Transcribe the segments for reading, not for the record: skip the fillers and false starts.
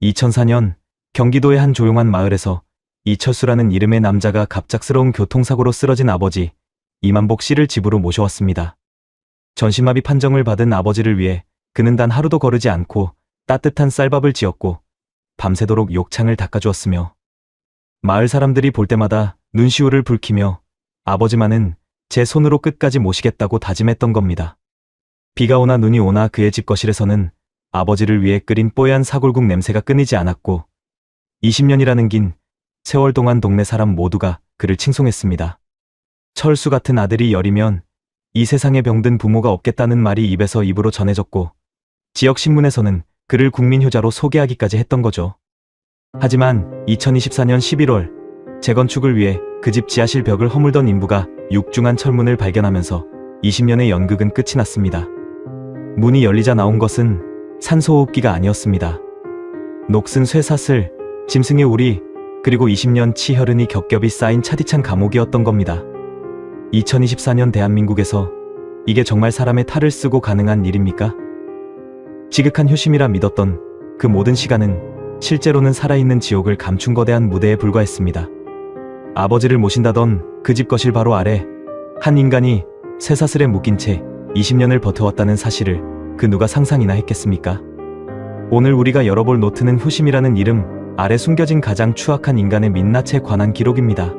2004년 경기도의 한 조용한 마을에서 이철수라는 이름의 남자가 갑작스러운 교통사고로 쓰러진 아버지 이만복 씨를 집으로 모셔왔습니다. 전신마비 판정을 받은 아버지를 위해 그는 단 하루도 거르지 않고 따뜻한 쌀밥을 지었고 밤새도록 욕창을 닦아주었으며 마을 사람들이 볼 때마다 눈시울을 붉히며 아버지만은 제 손으로 끝까지 모시겠다고 다짐했던 겁니다. 비가 오나 눈이 오나 그의 집 거실에서는 아버지를 위해 끓인 뽀얀 사골국 냄새가 끊이지 않았고 20년이라는 긴 세월 동안 동네 사람 모두가 그를 칭송했습니다. 철수 같은 아들이 열이면 이 세상에 병든 부모가 없겠다는 말이 입에서 입으로 전해졌고 지역 신문에서는 그를 국민효자로 소개하기까지 했던 거죠. 하지만 2024년 11월 재건축을 위해 그 집 지하실 벽을 허물던 인부가 육중한 철문을 발견하면서 20년의 연극은 끝이 났습니다. 문이 열리자 나온 것은 산소호흡기가 아니었습니다. 녹슨 쇠사슬, 짐승의 우리, 그리고 20년 치 혈흔이 겹겹이 쌓인 차디찬 감옥이었던 겁니다. 2024년 대한민국에서 이게 정말 사람의 탈을 쓰고 가능한 일입니까? 지극한 효심이라 믿었던 그 모든 시간은 실제로는 살아있는 지옥을 감춘 거대한 무대에 불과했습니다. 아버지를 모신다던 그 집 거실 바로 아래 한 인간이 쇠사슬에 묶인 채 20년을 버텨왔다는 사실을 그 누가 상상이나 했겠습니까? 오늘 우리가 열어볼 노트는 효심이라는 이름 아래 숨겨진 가장 추악한 인간의 민낯에 관한 기록입니다.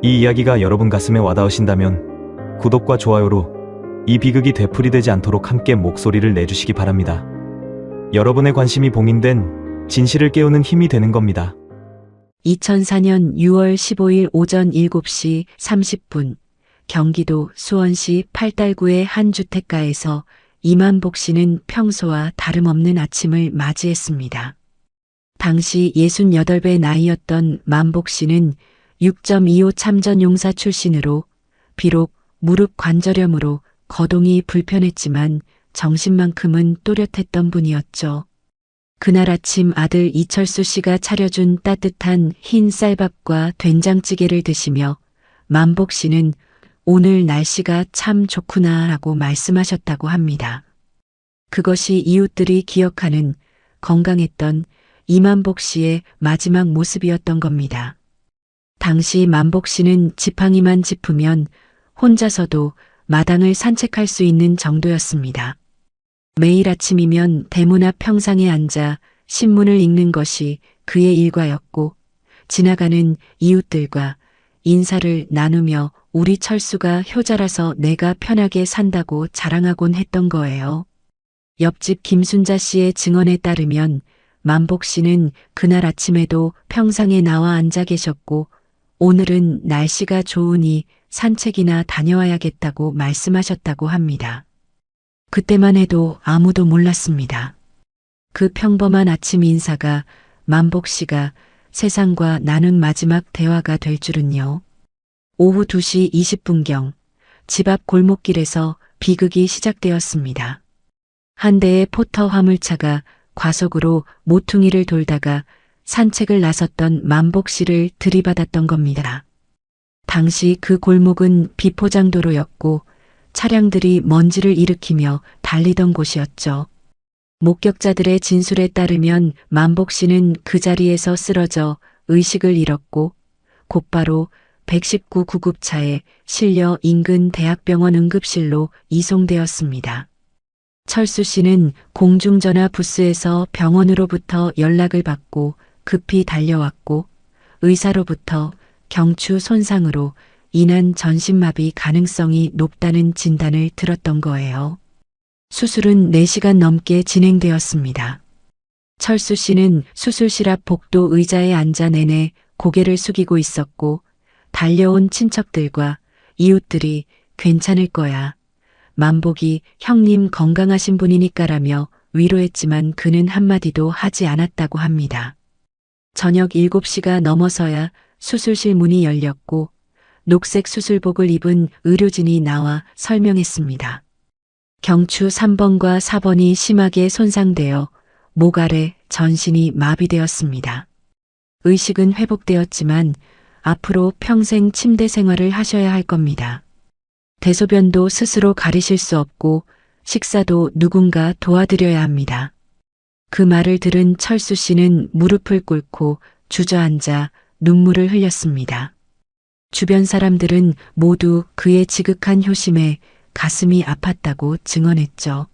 이 이야기가 여러분 가슴에 와닿으신다면 구독과 좋아요로 이 비극이 되풀이되지 않도록 함께 목소리를 내주시기 바랍니다. 여러분의 관심이 봉인된 진실을 깨우는 힘이 되는 겁니다. 2004년 6월 15일 오전 7시 30분 경기도 수원시 팔달구의 한 주택가에서 이만복 씨는 평소와 다름없는 아침을 맞이했습니다. 당시 68배 나이였던 만복 씨는 6.25 참전용사 출신으로 비록 무릎 관절염으로 거동이 불편했지만 정신만큼은 또렷했던 분이었죠. 그날 아침 아들 이철수 씨가 차려준 따뜻한 흰 쌀밥과 된장찌개를 드시며 만복 씨는 오늘 날씨가 참 좋구나 라고 말씀하셨다고 합니다. 그것이 이웃들이 기억하는 건강했던 이만복 씨의 마지막 모습이었던 겁니다. 당시 만복 씨는 지팡이만 짚으면 혼자서도 마당을 산책할 수 있는 정도였습니다. 매일 아침이면 대문 앞 평상에 앉아 신문을 읽는 것이 그의 일과였고 지나가는 이웃들과 인사를 나누며 우리 철수가 효자라서 내가 편하게 산다고 자랑하곤 했던 거예요. 옆집 김순자 씨의 증언에 따르면 만복 씨는 그날 아침에도 평상에 나와 앉아 계셨고 오늘은 날씨가 좋으니 산책이나 다녀와야겠다고 말씀하셨다고 합니다. 그때만 해도 아무도 몰랐습니다. 그 평범한 아침 인사가 만복 씨가 세상과 나눈 마지막 대화가 될 줄은요. 오후 2시 20분경 집 앞 골목길에서 비극이 시작되었습니다. 한 대의 포터 화물차가 과속으로 모퉁이를 돌다가 산책을 나섰던 만복 씨를 들이받았던 겁니다. 당시 그 골목은 비포장도로였고 차량들이 먼지를 일으키며 달리던 곳이었죠. 목격자들의 진술에 따르면 만복 씨는 그 자리에서 쓰러져 의식을 잃었고 곧바로 119 구급차에 실려 인근 대학병원 응급실로 이송되었습니다. 철수 씨는 공중전화 부스에서 병원으로부터 연락을 받고 급히 달려왔고 의사로부터 경추 손상으로 인한 전신마비 가능성이 높다는 진단을 들었던 거예요. 수술은 4시간 넘게 진행되었습니다. 철수 씨는 수술실 앞 복도 의자에 앉아 내내 고개를 숙이고 있었고 달려온 친척들과 이웃들이 괜찮을 거야. 만복이 형님 건강하신 분이니까라며 위로했지만 그는 한마디도 하지 않았다고 합니다. 저녁 7시가 넘어서야 수술실 문이 열렸고 녹색 수술복을 입은 의료진이 나와 설명했습니다. 경추 3번과 4번이 심하게 손상되어 목 아래 전신이 마비되었습니다. 의식은 회복되었지만 앞으로 평생 침대 생활을 하셔야 할 겁니다. 대소변도 스스로 가리실 수 없고 식사도 누군가 도와드려야 합니다. 그 말을 들은 철수 씨는 무릎을 꿇고 주저앉아 눈물을 흘렸습니다. 주변 사람들은 모두 그의 지극한 효심에 가슴이 아팠다고 증언했죠.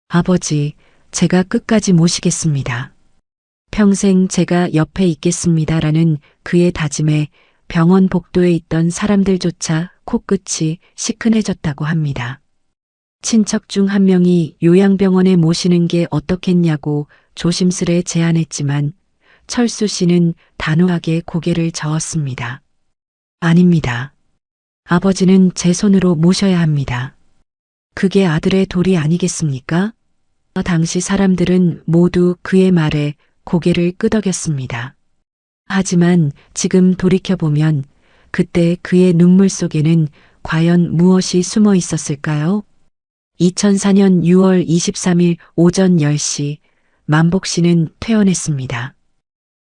아버지, 제가 끝까지 모시겠습니다. 평생 제가 옆에 있겠습니다라는 그의 다짐에 병원 복도에 있던 사람들조차 코끝이 시큰해졌다고 합니다. 친척 중 한 명이 요양병원에 모시는 게 어떻겠냐고 조심스레 제안했지만 철수 씨는 단호하게 고개를 저었습니다. 아닙니다. 아버지는 제 손으로 모셔야 합니다. 그게 아들의 도리 아니겠습니까? 당시 사람들은 모두 그의 말에 고개를 끄덕였습니다. 하지만 지금 돌이켜보면 그때 그의 눈물 속에는 과연 무엇이 숨어 있었을까요? 2004년 6월 23일 오전 10시 만복 씨는 퇴원했습니다.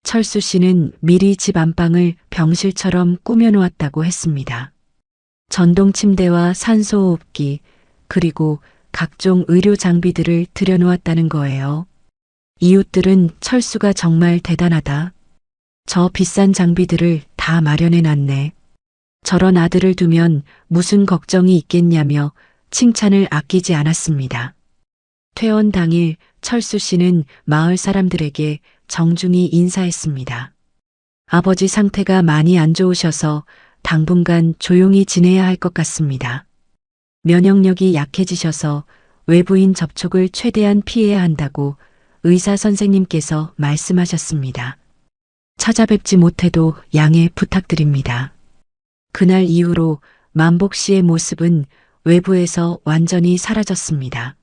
철수 씨는 미리 집 안방을 병실처럼 꾸며놓았다고 했습니다. 전동 침대와 산소호흡기 그리고 각종 의료 장비들을 들여놓았다는 거예요. 이웃들은 철수가 정말 대단하다. 저 비싼 장비들을 다 마련해놨네. 저런 아들을 두면 무슨 걱정이 있겠냐며 칭찬을 아끼지 않았습니다. 퇴원 당일 철수 씨는 마을 사람들에게 정중히 인사했습니다. 아버지 상태가 많이 안 좋으셔서 당분간 조용히 지내야 할 것 같습니다. 면역력이 약해지셔서 외부인 접촉을 최대한 피해야 한다고 의사 선생님께서 말씀하셨습니다. 찾아뵙지 못해도 양해 부탁드립니다. 그날 이후로 만복 씨의 모습은 외부에서 완전히 사라졌습니다.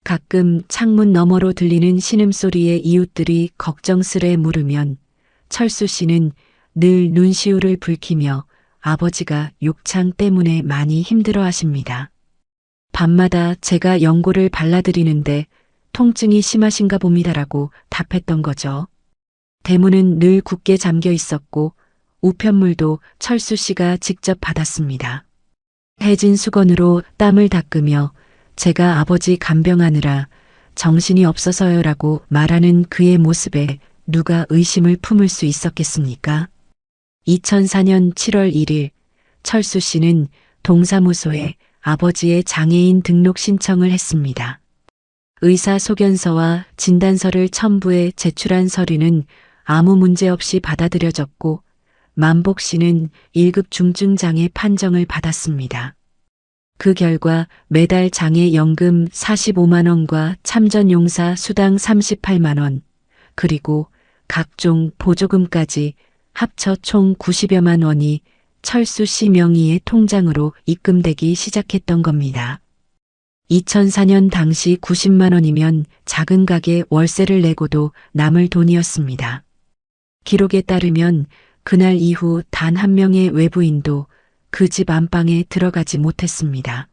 가끔 창문 너머로 들리는 신음소리에 이웃들이 걱정스레 물으면 철수 씨는 늘 눈시울을 붉히며 아버지가 욕창 때문에 많이 힘들어 하십니다. 밤마다 제가 연고를 발라드리는데 통증이 심하신가 봅니다라고 답했던 거죠. 대문은 늘 굳게 잠겨 있었고 우편물도 철수 씨가 직접 받았습니다. 해진 수건으로 땀을 닦으며 제가 아버지 간병하느라 정신이 없어서요라고 말하는 그의 모습에 누가 의심을 품을 수 있었겠습니까? 2004년 7월 1일 철수 씨는 동사무소에 아버지의 장애인 등록 신청을 했습니다. 의사 소견서와 진단서를 첨부해 제출한 서류는 아무 문제 없이 받아들여졌고 만복 씨는 1급 중증장애 판정을 받았습니다. 그 결과 매달 장애연금 45만 원과 참전용사 수당 38만 원, 그리고 각종 보조금까지 합쳐 총 90여만 원이 철수 씨 명의의 통장으로 입금되기 시작했던 겁니다. 2004년 당시 90만 원이면 작은 가게 월세를 내고도 남을 돈이었습니다. 기록에 따르면 그날 이후 단 한 명의 외부인도 그 집 안방에 들어가지 못했습니다.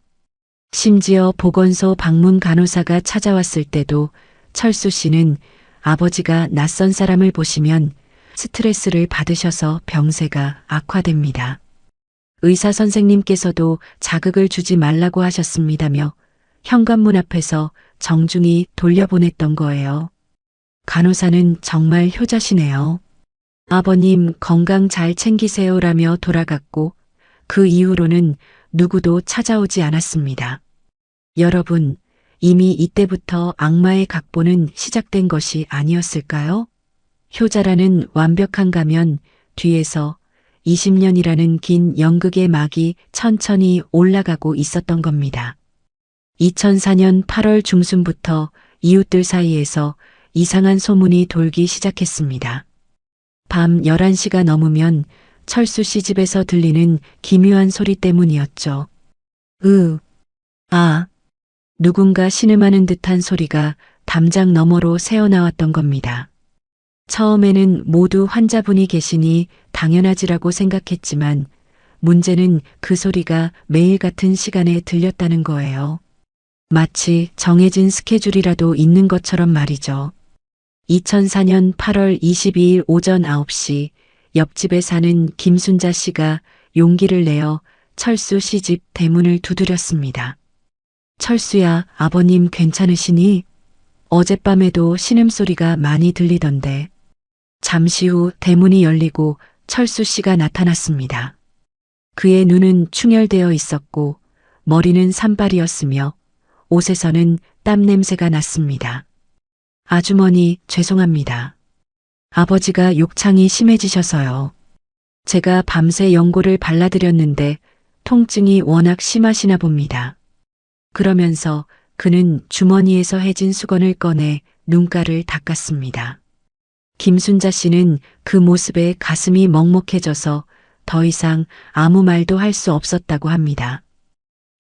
심지어 보건소 방문 간호사가 찾아왔을 때도 철수 씨는 아버지가 낯선 사람을 보시면 스트레스를 받으셔서 병세가 악화됩니다. 의사 선생님께서도 자극을 주지 말라고 하셨습니다며 현관문 앞에서 정중히 돌려보냈던 거예요. 간호사는 정말 효자시네요. 아버님 건강 잘 챙기세요라며 돌아갔고 그 이후로는 누구도 찾아오지 않았습니다. 여러분, 이미 이때부터 악마의 각본은 시작된 것이 아니었을까요? 효자라는 완벽한 가면 뒤에서 20년이라는 긴 연극의 막이 천천히 올라가고 있었던 겁니다. 2004년 8월 중순부터 이웃들 사이에서 이상한 소문이 돌기 시작했습니다. 밤 11시가 넘으면 철수 씨 집에서 들리는 기묘한 소리 때문이었죠. 누군가 신음하는 듯한 소리가 담장 너머로 새어나왔던 겁니다. 처음에는 모두 환자분이 계시니 당연하지라고 생각했지만 문제는 그 소리가 매일 같은 시간에 들렸다는 거예요. 마치 정해진 스케줄이라도 있는 것처럼 말이죠. 2004년 8월 22일 오전 9시 옆집에 사는 김순자 씨가 용기를 내어 철수 씨 집 대문을 두드렸습니다. 철수야, 아버님 괜찮으시니? 어젯밤에도 신음소리가 많이 들리던데. 잠시 후 대문이 열리고 철수 씨가 나타났습니다. 그의 눈은 충혈되어 있었고 머리는 산발이었으며 옷에서는 땀 냄새가 났습니다. 아주머니, 죄송합니다. 아버지가 욕창이 심해지셔서요. 제가 밤새 연고를 발라드렸는데 통증이 워낙 심하시나 봅니다. 그러면서 그는 주머니에서 해진 수건을 꺼내 눈가를 닦았습니다. 김순자 씨는 그 모습에 가슴이 먹먹해져서 더 이상 아무 말도 할 수 없었다고 합니다.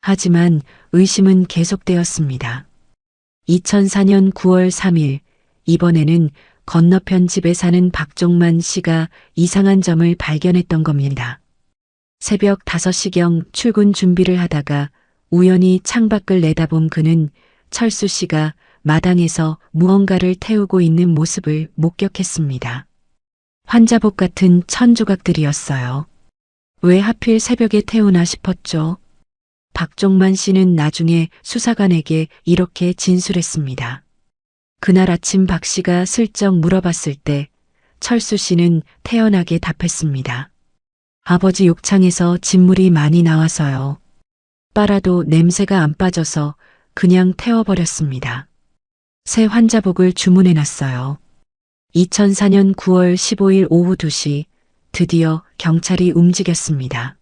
하지만 의심은 계속되었습니다. 2004년 9월 3일, 이번에는 건너편 집에 사는 박종만 씨가 이상한 점을 발견했던 겁니다. 새벽 5시경 출근 준비를 하다가 우연히 창밖을 내다본 그는 철수 씨가 마당에서 무언가를 태우고 있는 모습을 목격했습니다. 환자복 같은 천조각들이었어요. 왜 하필 새벽에 태우나 싶었죠. 박종만 씨는 나중에 수사관에게 이렇게 진술했습니다. 그날 아침 박 씨가 슬쩍 물어봤을 때 철수 씨는 태연하게 답했습니다. 아버지 욕창에서 진물이 많이 나와서요. 빨아도 냄새가 안 빠져서 그냥 태워버렸습니다. 새 환자복을 주문해놨어요. 2004년 9월 15일 오후 2시 드디어 경찰이 움직였습니다.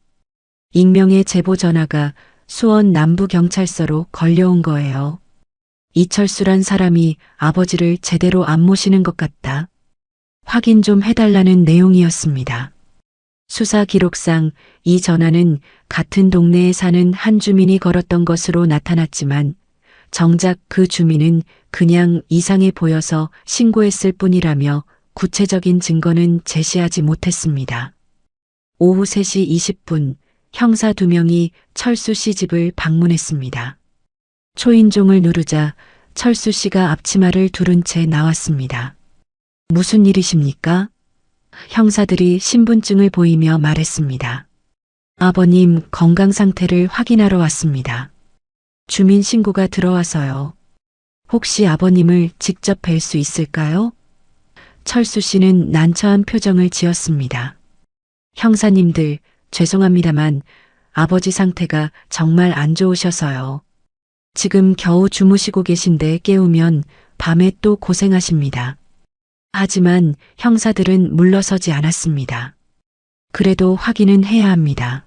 익명의 제보 전화가 수원 남부경찰서로 걸려온 거예요. 이철수란 사람이 아버지를 제대로 안 모시는 것 같다. 확인 좀 해달라는 내용이었습니다. 수사 기록상 이 전화는 같은 동네에 사는 한 주민이 걸었던 것으로 나타났지만 정작 그 주민은 그냥 이상해 보여서 신고했을 뿐이라며 구체적인 증거는 제시하지 못했습니다. 오후 3시 20분 형사 2명이 철수 씨 집을 방문했습니다. 초인종을 누르자 철수 씨가 앞치마를 두른 채 나왔습니다. 무슨 일이십니까? 형사들이 신분증을 보이며 말했습니다. 아버님 건강 상태를 확인하러 왔습니다. 주민신고가 들어와서요. 혹시 아버님을 직접 뵐 수 있을까요? 철수 씨는 난처한 표정을 지었습니다. 형사님들, 죄송합니다만 아버지 상태가 정말 안 좋으셔서요. 지금 겨우 주무시고 계신데 깨우면 밤에 또 고생하십니다. 하지만 형사들은 물러서지 않았습니다. 그래도 확인은 해야 합니다.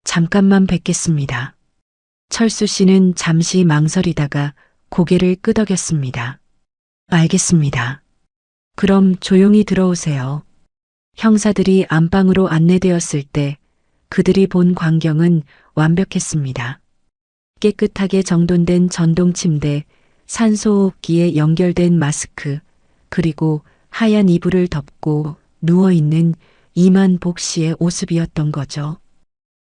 잠깐만 뵙겠습니다. 철수 씨는 잠시 망설이다가 고개를 끄덕였습니다. 알겠습니다. 그럼 조용히 들어오세요. 형사들이 안방으로 안내되었을 때 그들이 본 광경은 완벽했습니다. 깨끗하게 정돈된 전동 침대, 산소호흡기에 연결된 마스크, 그리고 하얀 이불을 덮고 누워있는 이만복 씨의 모습이었던 거죠.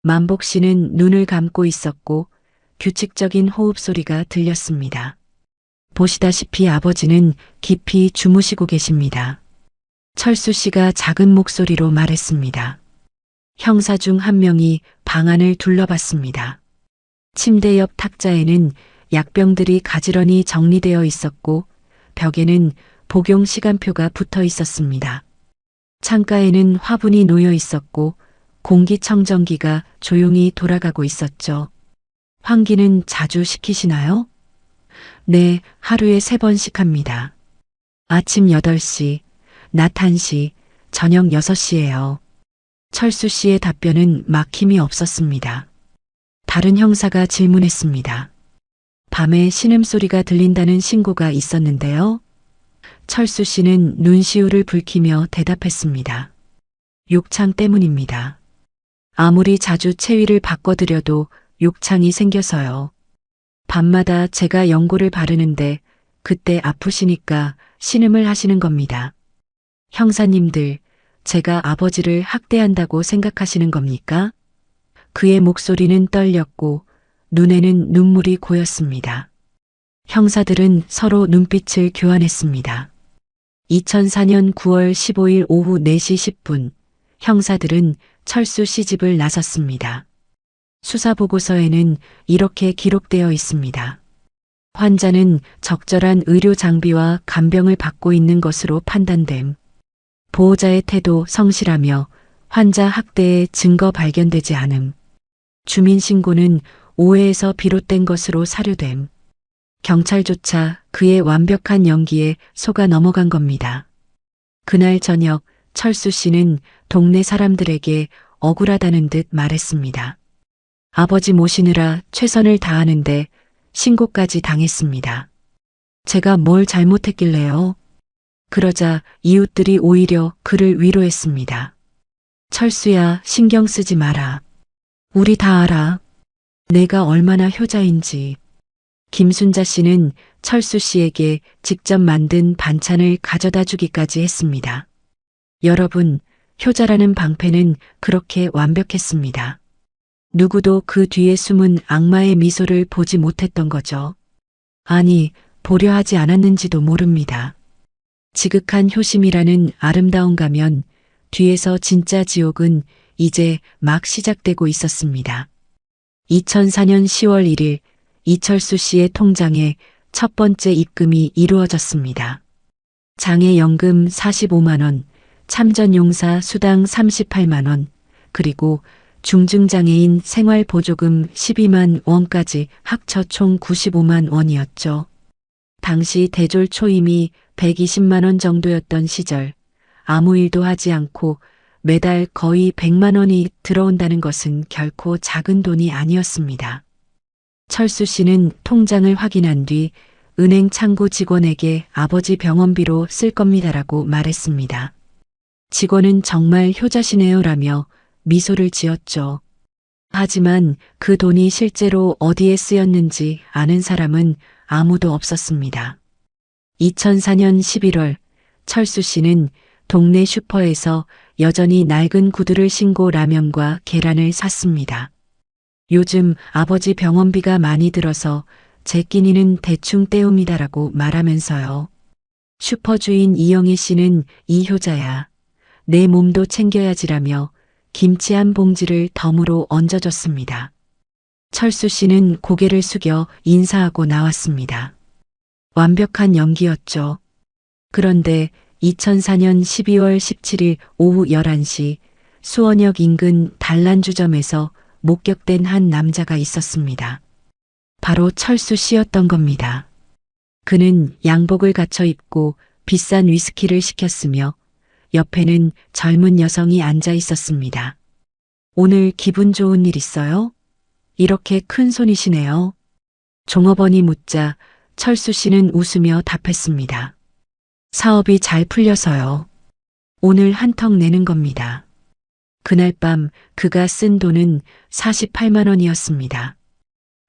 만복 씨는 눈을 감고 있었고 규칙적인 호흡 소리가 들렸습니다. 보시다시피 아버지는 깊이 주무시고 계십니다. 철수 씨가 작은 목소리로 말했습니다. 형사 중 한 명이 방안을 둘러봤습니다. 침대 옆 탁자에는 약병들이 가지런히 정리되어 있었고 벽에는 복용 시간표가 붙어 있었습니다. 창가에는 화분이 놓여 있었고 공기청정기가 조용히 돌아가고 있었죠. 환기는 자주 시키시나요? 네, 하루에 3번씩 합니다. 아침 8시, 낮 1시, 저녁 6시예요. 철수 씨의 답변은 막힘이 없었습니다. 다른 형사가 질문했습니다. 밤에 신음소리가 들린다는 신고가 있었는데요. 철수 씨는 눈시울을 붉히며 대답했습니다. 욕창 때문입니다. 아무리 자주 체위를 바꿔드려도 욕창이 생겨서요. 밤마다 제가 연고를 바르는데 그때 아프시니까 신음을 하시는 겁니다. 형사님들, 제가 아버지를 학대한다고 생각하시는 겁니까? 그의 목소리는 떨렸고 눈에는 눈물이 고였습니다. 형사들은 서로 눈빛을 교환했습니다. 2004년 9월 15일 오후 4시 10분, 형사들은 철수 씨 집을 나섰습니다. 수사보고서에는 이렇게 기록되어 있습니다. 환자는 적절한 의료 장비와 간병을 받고 있는 것으로 판단됨. 보호자의 태도 성실하며 환자 학대의 증거 발견되지 않음. 주민신고는 오해에서 비롯된 것으로 사료됨. 경찰조차 그의 완벽한 연기에 속아 넘어간 겁니다. 그날 저녁 철수 씨는 동네 사람들에게 억울하다는 듯 말했습니다. 아버지 모시느라 최선을 다하는데 신고까지 당했습니다. 제가 뭘 잘못했길래요? 그러자 이웃들이 오히려 그를 위로했습니다. 철수야, 신경 쓰지 마라. 우리 다 알아. 내가 얼마나 효자인지. 김순자 씨는 철수 씨에게 직접 만든 반찬을 가져다 주기까지 했습니다. 여러분, 효자라는 방패는 그렇게 완벽했습니다. 누구도 그 뒤에 숨은 악마의 미소를 보지 못했던 거죠. 아니, 보려 하지 않았는지도 모릅니다. 지극한 효심이라는 아름다운 가면 뒤에서 진짜 지옥은 이제 막 시작되고 있었습니다. 2004년 10월 1일 이철수 씨의 통장에 첫 번째 입금이 이루어졌습니다. 장애연금 45만 원, 참전용사 수당 38만 원, 그리고 중증장애인 생활보조금 12만 원까지 합쳐 총 95만 원이었죠. 당시 대졸 초임이 120만 원 정도였던 시절 아무 일도 하지 않고 매달 거의 100만 원이 들어온다는 것은 결코 작은 돈이 아니었습니다. 철수 씨는 통장을 확인한 뒤 은행 창구 직원에게 아버지 병원비로 쓸 겁니다라고 말했습니다. 직원은 정말 효자시네요라며 미소를 지었죠. 하지만 그 돈이 실제로 어디에 쓰였는지 아는 사람은 아무도 없었습니다. 2004년 11월 철수 씨는 동네 슈퍼에서 여전히 낡은 구두를 신고 라면과 계란을 샀습니다. 요즘 아버지 병원비가 많이 들어서 제 끼니는 대충 때웁니다라고 말하면서요. 슈퍼 주인 이영애 씨는 이 효자야. 내 몸도 챙겨야지라며 김치 한 봉지를 덤으로 얹어줬습니다. 철수 씨는 고개를 숙여 인사하고 나왔습니다. 완벽한 연기였죠. 그런데 2004년 12월 17일 오후 11시 수원역 인근 단란주점에서 목격된 한 남자가 있었습니다. 바로 철수 씨였던 겁니다. 그는 양복을 갖춰 입고 비싼 위스키를 시켰으며 옆에는 젊은 여성이 앉아 있었습니다. 오늘 기분 좋은 일 있어요? 이렇게 큰 손이시네요. 종업원이 묻자 철수 씨는 웃으며 답했습니다. 사업이 잘 풀려서요. 오늘 한턱 내는 겁니다. 그날 밤 그가 쓴 돈은 48만 원이었습니다.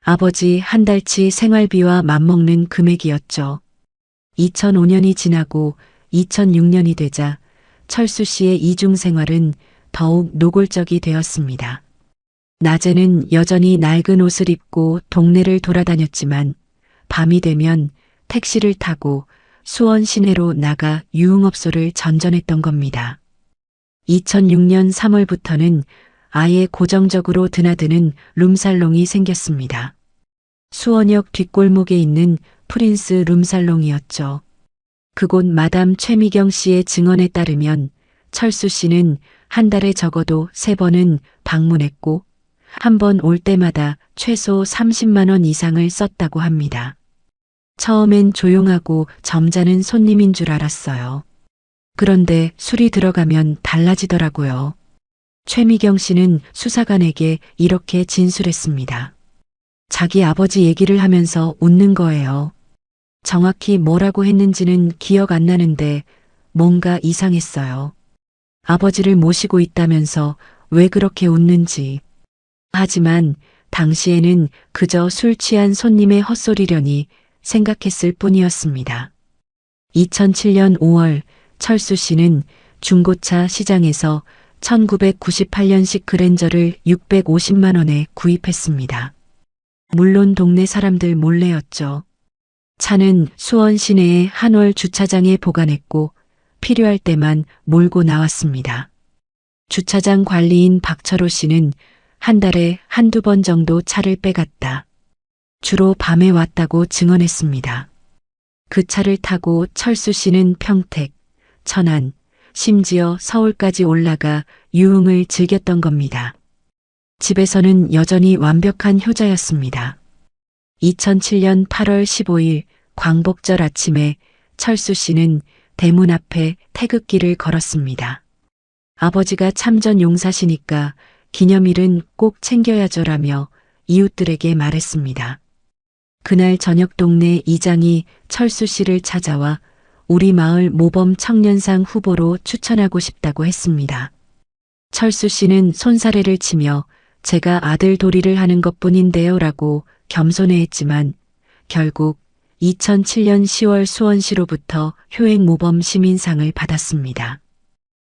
아버지 한 달치 생활비와 맞먹는 금액이었죠. 2005년이 지나고 2006년이 되자 철수 씨의 이중 생활은 더욱 노골적이 되었습니다. 낮에는 여전히 낡은 옷을 입고 동네를 돌아다녔지만 밤이 되면 택시를 타고 수원 시내로 나가 유흥업소를 전전했던 겁니다. 2006년 3월부터는 아예 고정적으로 드나드는 룸살롱이 생겼습니다. 수원역 뒷골목에 있는 프린스 룸살롱이었죠. 그곳 마담 최미경 씨의 증언에 따르면 철수 씨는 한 달에 적어도 3번은 방문했고 한 번 올 때마다 최소 30만 원 이상을 썼다고 합니다. 처음엔 조용하고 점잖은 손님인 줄 알았어요. 그런데 술이 들어가면 달라지더라고요. 최미경 씨는 수사관에게 이렇게 진술했습니다. 자기 아버지 얘기를 하면서 웃는 거예요. 정확히 뭐라고 했는지는 기억 안 나는데 뭔가 이상했어요. 아버지를 모시고 있다면서 왜 그렇게 웃는지. 하지만 당시에는 그저 술 취한 손님의 헛소리려니 생각했을 뿐이었습니다. 2007년 5월 철수 씨는 중고차 시장에서 1998년식 그랜저를 650만 원에 구입했습니다. 물론 동네 사람들 몰래였죠. 차는 수원 시내의 한월 주차장에 보관했고 필요할 때만 몰고 나왔습니다. 주차장 관리인 박철호 씨는 한 달에 한두 번 정도 차를 빼갔다. 주로 밤에 왔다고 증언했습니다. 그 차를 타고 철수 씨는 평택, 천안, 심지어 서울까지 올라가 유흥을 즐겼던 겁니다. 집에서는 여전히 완벽한 효자였습니다. 2007년 8월 15일 광복절 아침에 철수 씨는 대문 앞에 태극기를 걸었습니다. 아버지가 참전 용사시니까 기념일은 꼭 챙겨야죠라며 이웃들에게 말했습니다. 그날 저녁 동네 이장이 철수 씨를 찾아와 우리 마을 모범 청년상 후보로 추천하고 싶다고 했습니다. 철수 씨는 손사래를 치며 제가 아들 도리를 하는 것뿐인데요 라고 겸손해했지만 결국 2007년 10월 수원시로부터 효행 모범 시민상을 받았습니다.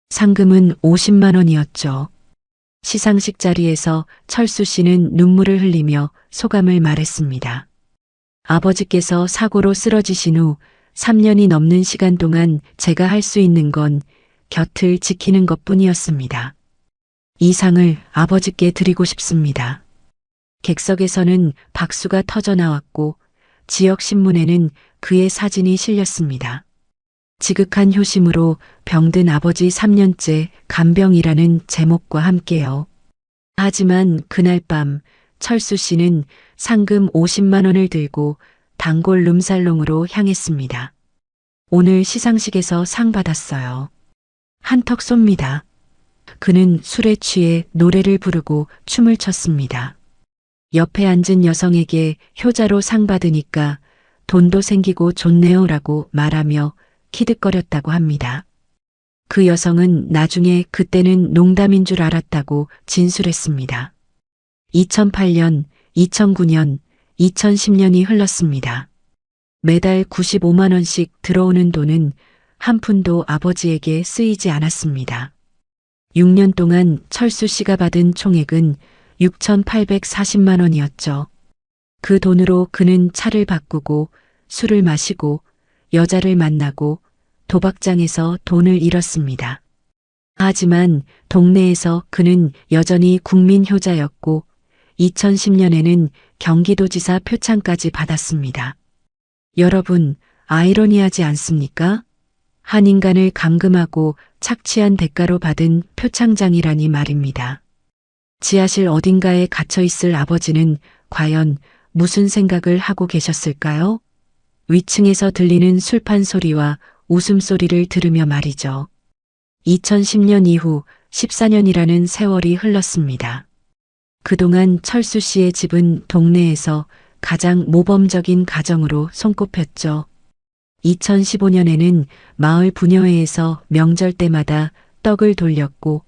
상금은 50만 원이었죠. 시상식 자리에서 철수 씨는 눈물을 흘리며 소감을 말했습니다. 아버지께서 사고로 쓰러지신 후 3년이 넘는 시간 동안 제가 할 수 있는 건 곁을 지키는 것뿐이었습니다. 이 상을 아버지께 드리고 싶습니다. 객석에서는 박수가 터져 나왔고 지역신문에는 그의 사진이 실렸습니다. 지극한 효심으로 병든 아버지 3년째 간병이라는 제목과 함께요. 하지만 그날 밤 철수 씨는 상금 50만 원을 들고 단골 룸살롱으로 향했습니다. 오늘 시상식에서 상 받았어요. 한턱 쏩니다. 그는 술에 취해 노래를 부르고 춤을 췄습니다. 옆에 앉은 여성에게 효자로 상 받으니까 돈도 생기고 좋네요라고 말하며 키득거렸다고 합니다. 그 여성은 나중에 그때는 농담인 줄 알았다고 진술했습니다. 2008년, 2009년, 2010년이 흘렀습니다. 매달 95만 원씩 들어오는 돈은 한 푼도 아버지에게 쓰이지 않았습니다. 6년 동안 철수 씨가 받은 총액은 6,840만 원이었죠. 그 돈으로 그는 차를 바꾸고 술을 마시고 여자를 만나고 도박장에서 돈을 잃었습니다. 하지만 동네에서 그는 여전히 국민 효자였고 2010년에는 경기도지사 표창까지 받았습니다. 여러분, 아이러니하지 않습니까? 한 인간을 감금하고 착취한 대가로 받은 표창장이라니 말입니다. 지하실 어딘가에 갇혀 있을 아버지는 과연 무슨 생각을 하고 계셨을까요? 위층에서 들리는 술판 소리와 웃음소리를 들으며 말이죠. 2010년 이후 14년이라는 세월이 흘렀습니다. 그동안 철수 씨의 집은 동네에서 가장 모범적인 가정으로 손꼽혔죠. 2015년에는 마을 부녀회에서 명절 때마다 떡을 돌렸고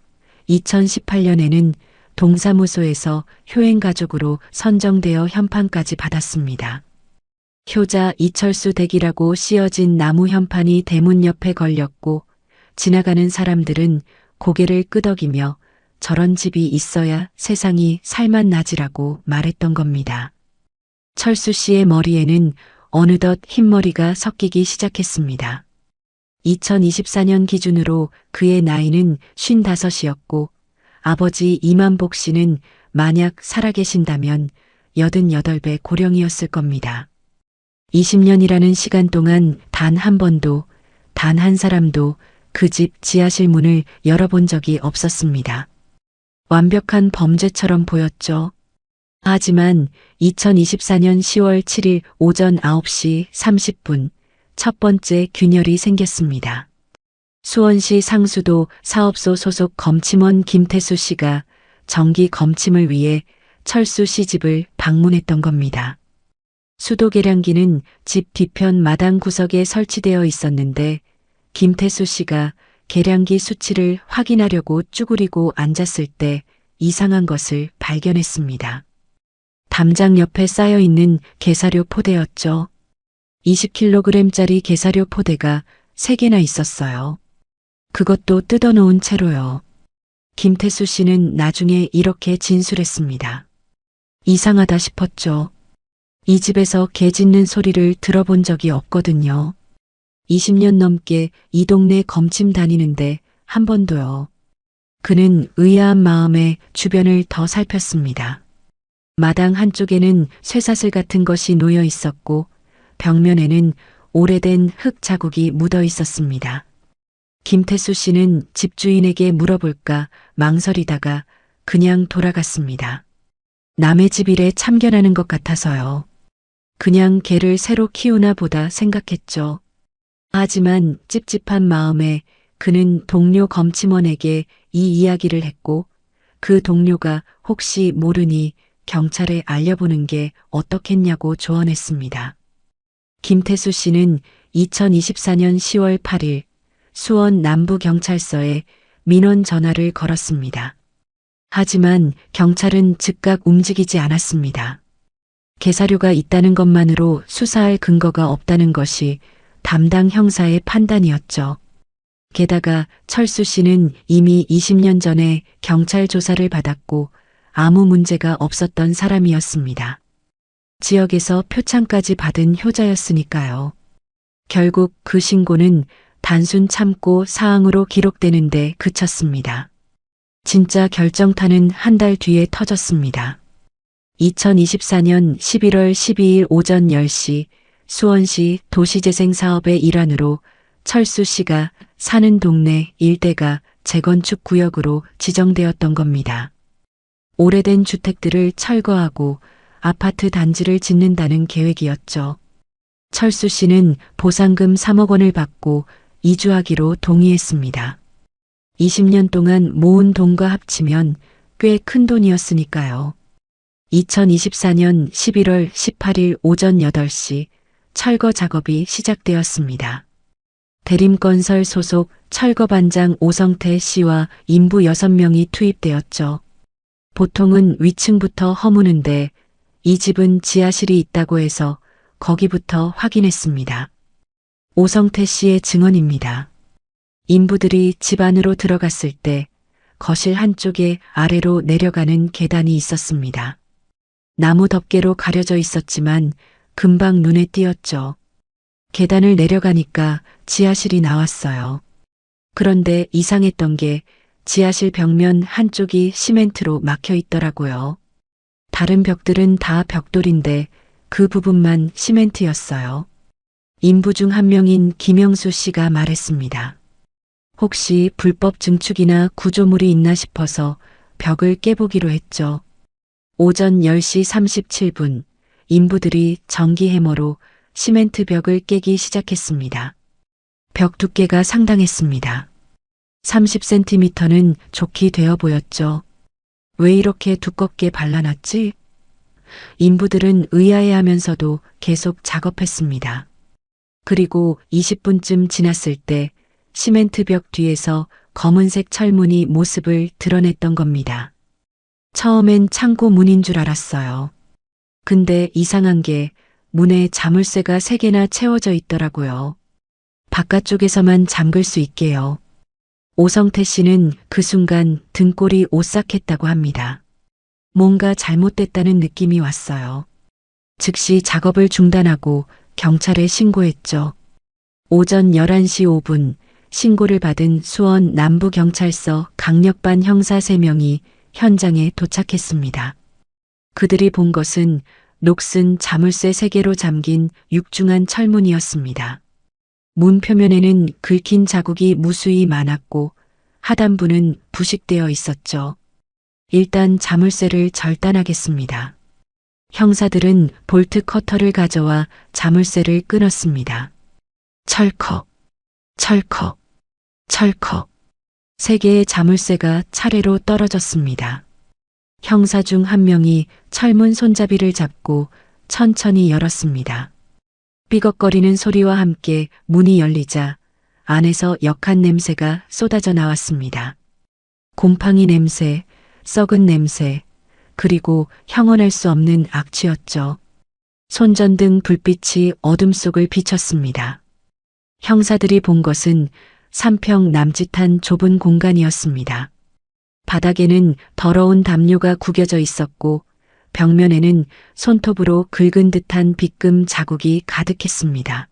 2018년에는 동사무소에서 효행가족으로 선정되어 현판까지 받았습니다. 효자 이철수 댁이라고 씌어진 나무 현판이 대문 옆에 걸렸고 지나가는 사람들은 고개를 끄덕이며 저런 집이 있어야 세상이 살맛나지라고 말했던 겁니다. 철수 씨의 머리에는 어느덧 흰머리가 섞이기 시작했습니다. 2024년 기준으로 그의 나이는 55이었고 아버지 이만복 씨는 만약 살아계신다면 88배 고령이었을 겁니다. 20년이라는 시간 동안 단 한 번도, 단 한 사람도 그 집 지하실 문을 열어본 적이 없었습니다. 완벽한 범죄처럼 보였죠. 하지만 2024년 10월 7일 오전 9시 30분 첫 번째 균열이 생겼습니다. 수원시 상수도 사업소 소속 검침원 김태수 씨가 정기 검침을 위해 철수 씨 집을 방문했던 겁니다. 수도 계량기는 집 뒤편 마당 구석에 설치되어 있었는데 김태수 씨가 계량기 수치를 확인하려고 쭈그리고 앉았을 때 이상한 것을 발견했습니다. 담장 옆에 쌓여있는 게사료 포대였죠. 20kg짜리 게사료 포대가 3개나 있었어요. 그것도 뜯어놓은 채로요. 김태수 씨는 나중에 이렇게 진술했습니다. 이상하다 싶었죠. 이 집에서 개 짖는 소리를 들어본 적이 없거든요. 20년 넘게 이 동네 검침 다니는데 한 번도요. 그는 의아한 마음에 주변을 더 살폈습니다. 마당 한쪽에는 쇠사슬 같은 것이 놓여 있었고 벽면에는 오래된 흙 자국이 묻어 있었습니다. 김태수 씨는 집주인에게 물어볼까 망설이다가 그냥 돌아갔습니다. 남의 집 일에 참견하는 것 같아서요. 그냥 개를 새로 키우나 보다 생각했죠. 하지만 찝찝한 마음에 그는 동료 검침원에게 이 이야기를 했고 그 동료가 혹시 모르니 경찰에 알려보는 게 어떻겠냐고 조언했습니다. 김태수 씨는 2024년 10월 8일 수원 남부경찰서에 민원 전화를 걸었습니다. 하지만 경찰은 즉각 움직이지 않았습니다. 개사료가 있다는 것만으로 수사할 근거가 없다는 것이 담당 형사의 판단이었죠. 게다가 철수 씨는 이미 20년 전에 경찰 조사를 받았고 아무 문제가 없었던 사람이었습니다. 지역에서 표창까지 받은 효자였으니까요. 결국 그 신고는 단순 참고 사항으로 기록되는데 그쳤습니다. 진짜 결정타는 한 달 뒤에 터졌습니다. 2024년 11월 12일 오전 10시 수원시 도시재생 사업의 일환으로 철수 씨가 사는 동네 일대가 재건축 구역으로 지정되었던 겁니다. 오래된 주택들을 철거하고 아파트 단지를 짓는다는 계획이었죠. 철수 씨는 보상금 3억 원을 받고 이주하기로 동의했습니다. 20년 동안 모은 돈과 합치면 꽤 큰 돈이었으니까요. 2024년 11월 18일 오전 8시 철거 작업이 시작되었습니다. 대림건설 소속 철거반장 오성태 씨와 인부 6명이 투입되었죠. 보통은 위층부터 허무는데 이 집은 지하실이 있다고 해서 거기부터 확인했습니다. 오성태 씨의 증언입니다. 인부들이 집 안으로 들어갔을 때 거실 한쪽에 아래로 내려가는 계단이 있었습니다. 나무 덮개로 가려져 있었지만 금방 눈에 띄었죠. 계단을 내려가니까 지하실이 나왔어요. 그런데 이상했던 게 지하실 벽면 한쪽이 시멘트로 막혀 있더라고요. 다른 벽들은 다 벽돌인데 그 부분만 시멘트였어요. 인부 중 한 명인 김영수 씨가 말했습니다. 혹시 불법 증축이나 구조물이 있나 싶어서 벽을 깨보기로 했죠. 오전 10시 37분 인부들이 전기 해머로 시멘트 벽을 깨기 시작했습니다. 벽 두께가 상당했습니다. 30cm는 좋게 되어 보였죠. 왜 이렇게 두껍게 발라놨지? 인부들은 의아해하면서도 계속 작업했습니다. 그리고 20분쯤 지났을 때 시멘트 벽 뒤에서 검은색 철문이 모습을 드러냈던 겁니다. 처음엔 창고 문인 줄 알았어요. 근데 이상한 게 문에 자물쇠가 3개나 채워져 있더라고요. 바깥쪽에서만 잠글 수 있게요. 오성태 씨는 그 순간 등골이 오싹했다고 합니다. 뭔가 잘못됐다는 느낌이 왔어요. 즉시 작업을 중단하고 경찰에 신고했죠. 오전 11시 5분 신고를 받은 수원 남부경찰서 강력반 형사 3명이 현장에 도착했습니다. 그들이 본 것은 녹슨 자물쇠 3개로 잠긴 육중한 철문이었습니다. 문 표면에는 긁힌 자국이 무수히 많았고 하단부는 부식되어 있었죠. 일단 자물쇠를 절단하겠습니다. 형사들은 볼트 커터를 가져와 자물쇠를 끊었습니다. 철컥, 철컥, 철컥. 3개의 자물쇠가 차례로 떨어졌습니다. 형사 중 한 명이 철문 손잡이를 잡고 천천히 열었습니다. 삐걱거리는 소리와 함께 문이 열리자 안에서 역한 냄새가 쏟아져 나왔습니다. 곰팡이 냄새, 썩은 냄새, 그리고 형언할 수 없는 악취였죠. 손전등 불빛이 어둠 속을 비쳤습니다. 형사들이 본 것은 3평 남짓한 좁은 공간이었습니다. 바닥에는 더러운 담요가 구겨져 있었고 벽면에는 손톱으로 긁은 듯한 빗금 자국이 가득했습니다.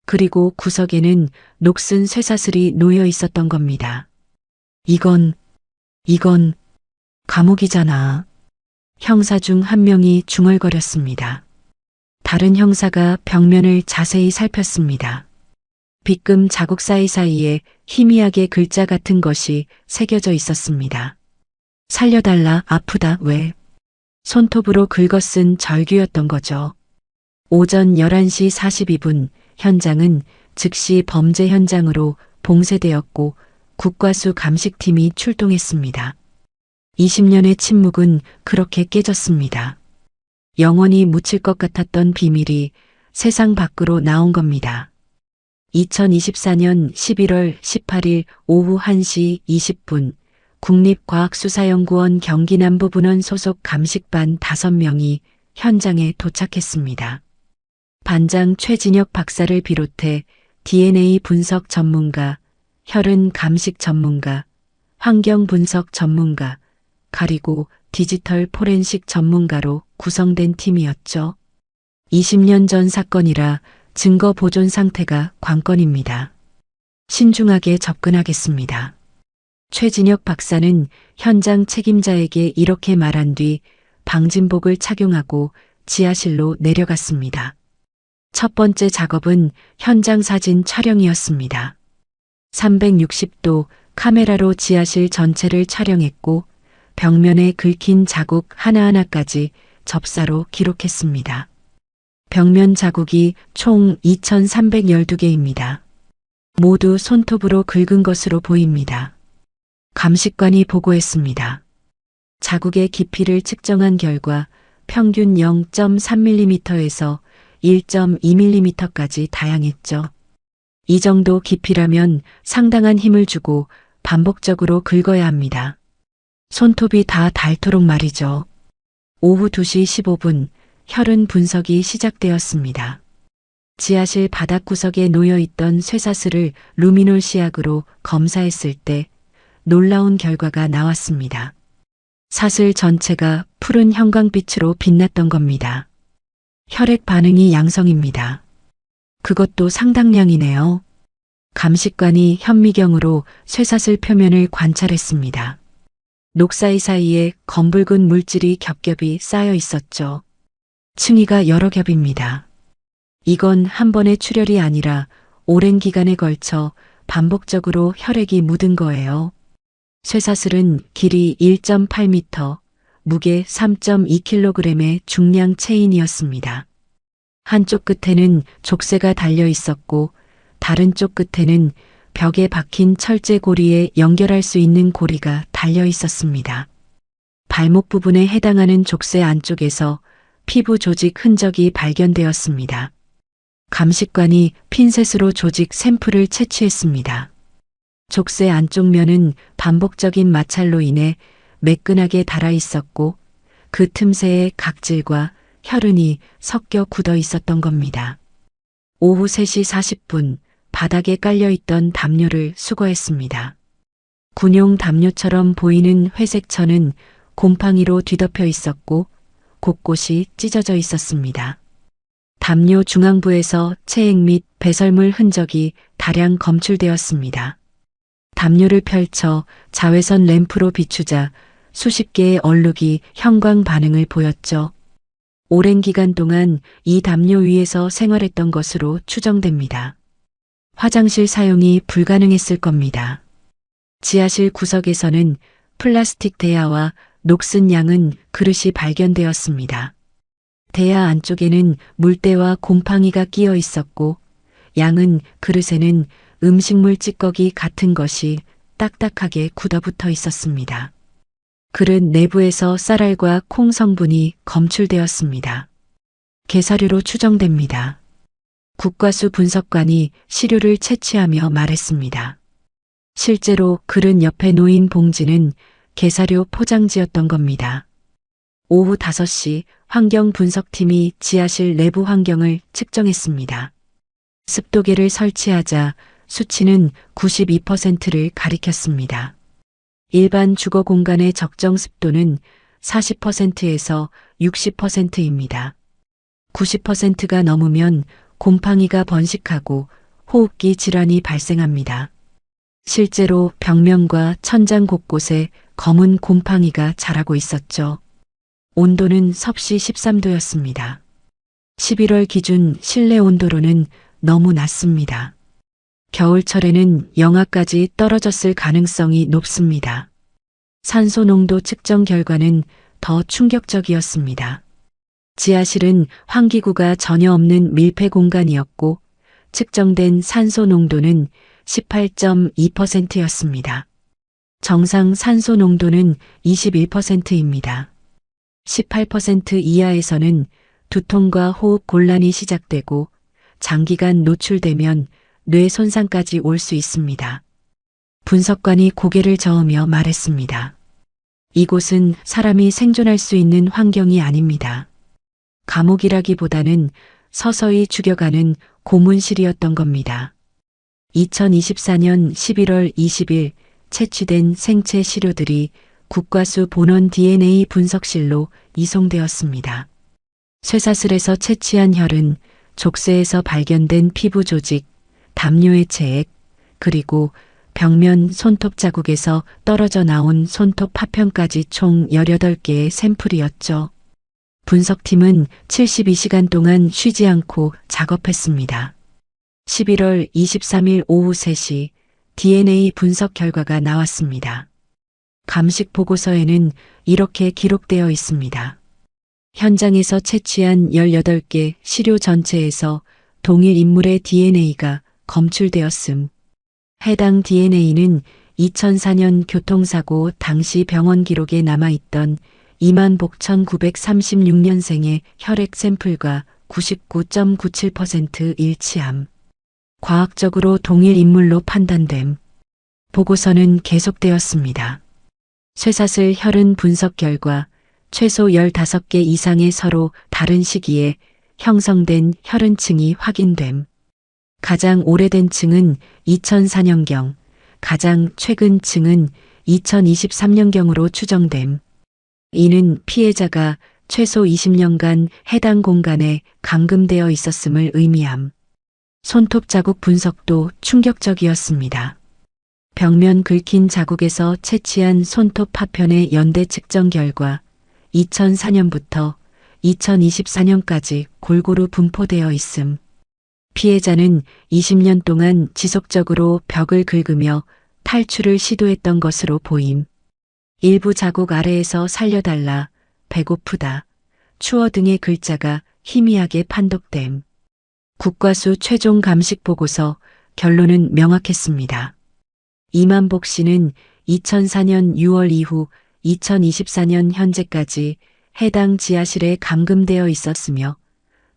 그리고 구석에는 녹슨 쇠사슬이 놓여 있었던 겁니다. 이건 감옥이잖아. 형사 중 한 명이 중얼거렸습니다. 다른 형사가 벽면을 자세히 살폈습니다. 빗금 자국 사이사이에 희미하게 글자 같은 것이 새겨져 있었습니다. 살려달라, 아프다, 왜? 손톱으로 긁어쓴 절규였던 거죠. 오전 11시 42분 현장은 즉시 범죄 현장으로 봉쇄되었고 국과수 감식팀이 출동했습니다. 20년의 침묵은 그렇게 깨졌습니다. 영원히 묻힐 것 같았던 비밀이 세상 밖으로 나온 겁니다. 2024년 11월 18일 오후 1시 20분 국립과학수사연구원 경기남부분원 소속 감식반 5명이 현장에 도착했습니다. 반장 최진혁 박사를 비롯해 DNA 분석 전문가, 혈흔 감식 전문가, 환경 분석 전문가, 그리고 디지털 포렌식 전문가로 구성된 팀이었죠. 20년 전 사건이라 증거 보존 상태가 관건입니다. 신중하게 접근하겠습니다. 최진혁 박사는 현장 책임자에게 이렇게 말한 뒤 방진복을 착용하고 지하실로 내려갔습니다. 첫 번째 작업은 현장 사진 촬영이었습니다. 360도 카메라로 지하실 전체를 촬영했고 벽면에 긁힌 자국 하나하나까지 접사로 기록했습니다. 벽면 자국이 총 2,312개입니다. 모두 손톱으로 긁은 것으로 보입니다. 감식관이 보고했습니다. 자국의 깊이를 측정한 결과 평균 0.3mm에서 1.2mm까지 다양했죠. 이 정도 깊이라면 상당한 힘을 주고 반복적으로 긁어야 합니다. 손톱이 다 닳도록 말이죠. 오후 2시 15분 혈흔 분석이 시작되었습니다. 지하실 바닥 구석에 놓여있던 쇠사슬을 루미놀 시약으로 검사했을 때 놀라운 결과가 나왔습니다. 사슬 전체가 푸른 형광빛으로 빛났던 겁니다. 혈액 반응이 양성입니다. 그것도 상당량이네요. 감식관이 현미경으로 쇠사슬 표면을 관찰했습니다. 녹 사이사이에 검붉은 물질이 겹겹이 쌓여 있었죠. 층위가 여러 겹입니다. 이건 한 번의 출혈이 아니라 오랜 기간에 걸쳐 반복적으로 혈액이 묻은 거예요. 쇠사슬은 길이 1.8m, 무게 3.2kg의 중량 체인이었습니다. 한쪽 끝에는 족쇄가 달려 있었고 다른 쪽 끝에는 벽에 박힌 철제 고리에 연결할 수 있는 고리가 달려 있었습니다. 발목 부분에 해당하는 족쇄 안쪽에서 피부 조직 흔적이 발견되었습니다. 감식관이 핀셋으로 조직 샘플을 채취했습니다. 족쇄 안쪽 면은 반복적인 마찰로 인해 매끈하게 달아 있었고 그 틈새에 각질과 혈흔이 섞여 굳어 있었던 겁니다. 오후 3시 40분 바닥에 깔려있던 담요를 수거했습니다. 군용 담요처럼 보이는 회색 천은 곰팡이로 뒤덮여 있었고 곳곳이 찢어져 있었습니다. 담요 중앙부에서 체액 및 배설물 흔적이 다량 검출되었습니다. 담요를 펼쳐 자외선 램프로 비추자 수십 개의 얼룩이 형광 반응을 보였죠. 오랜 기간 동안 이 담요 위에서 생활했던 것으로 추정됩니다. 화장실 사용이 불가능했을 겁니다. 지하실 구석에서는 플라스틱 대야와 녹슨 양은 그릇이 발견되었습니다. 대야 안쪽에는 물때와 곰팡이가 끼어 있었고 양은 그릇에는 음식물 찌꺼기 같은 것이 딱딱하게 굳어붙어 있었습니다. 그릇 내부에서 쌀알과 콩 성분이 검출되었습니다. 게사류로 추정됩니다. 국과수 분석관이 시료를 채취하며 말했습니다. 실제로 그릇 옆에 놓인 봉지는 게사료 포장지였던 겁니다. 오후 5시 환경분석팀이 지하실 내부 환경을 측정했습니다. 습도계를 설치하자 수치는 92%를 가리켰습니다. 일반 주거 공간의 적정 습도는 40%에서 60%입니다. 90%가 넘으면 곰팡이가 번식하고 호흡기 질환이 발생합니다. 실제로 벽면과 천장 곳곳에 검은 곰팡이가 자라고 있었죠. 온도는 섭씨 13도였습니다. 11월 기준 실내 온도로는 너무 낮습니다. 겨울철에는 영하까지 떨어졌을 가능성이 높습니다. 산소 농도 측정 결과는 더 충격적이었습니다. 지하실은 환기구가 전혀 없는 밀폐 공간이었고 측정된 산소 농도는 18.2%였습니다. 정상 산소 농도는 21%입니다. 18% 이하에서는 두통과 호흡 곤란이 시작되고 장기간 노출되면 뇌 손상까지 올 수 있습니다. 분석관이 고개를 저으며 말했습니다. 이곳은 사람이 생존할 수 있는 환경이 아닙니다. 감옥이라기보다는 서서히 죽여가는 고문실이었던 겁니다. 2024년 11월 20일 채취된 생체 시료들이 국과수 본원 DNA 분석실로 이송되었습니다. 쇠사슬에서 채취한 혈은 족쇄에서 발견된 피부 조직, 담요의 체액, 그리고 벽면 손톱 자국에서 떨어져 나온 손톱 파편까지 총 18개의 샘플이었죠. 분석팀은 72시간 동안 쉬지 않고 작업했습니다. 11월 23일 오후 3시 DNA 분석 결과가 나왔습니다. 감식 보고서에는 이렇게 기록되어 있습니다. 현장에서 채취한 18개 시료 전체에서 동일 인물의 DNA가 검출되었음. 해당 DNA는 2004년 교통사고 당시 병원 기록에 남아있던 이만복 1936년생의 혈액 샘플과 99.97% 일치함. 과학적으로 동일 인물로 판단됨. 보고서는 계속되었습니다. 쇠사슬 혈흔 분석 결과 최소 15개 이상의 서로 다른 시기에 형성된 혈흔층이 확인됨. 가장 오래된 층은 2004년경, 가장 최근 층은 2023년경으로 추정됨. 이는 피해자가 최소 20년간 해당 공간에 감금되어 있었음을 의미함. 손톱 자국 분석도 충격적이었습니다. 벽면 긁힌 자국에서 채취한 손톱 파편의 연대 측정 결과 2004년부터 2024년까지 골고루 분포되어 있음. 피해자는 20년 동안 지속적으로 벽을 긁으며 탈출을 시도했던 것으로 보임. 일부 자국 아래에서 살려달라, 배고프다, 추워 등의 글자가 희미하게 판독됨. 국과수 최종 감식 보고서 결론은 명확했습니다. 이만복 씨는 2004년 6월 이후 2024년 현재까지 해당 지하실에 감금되어 있었으며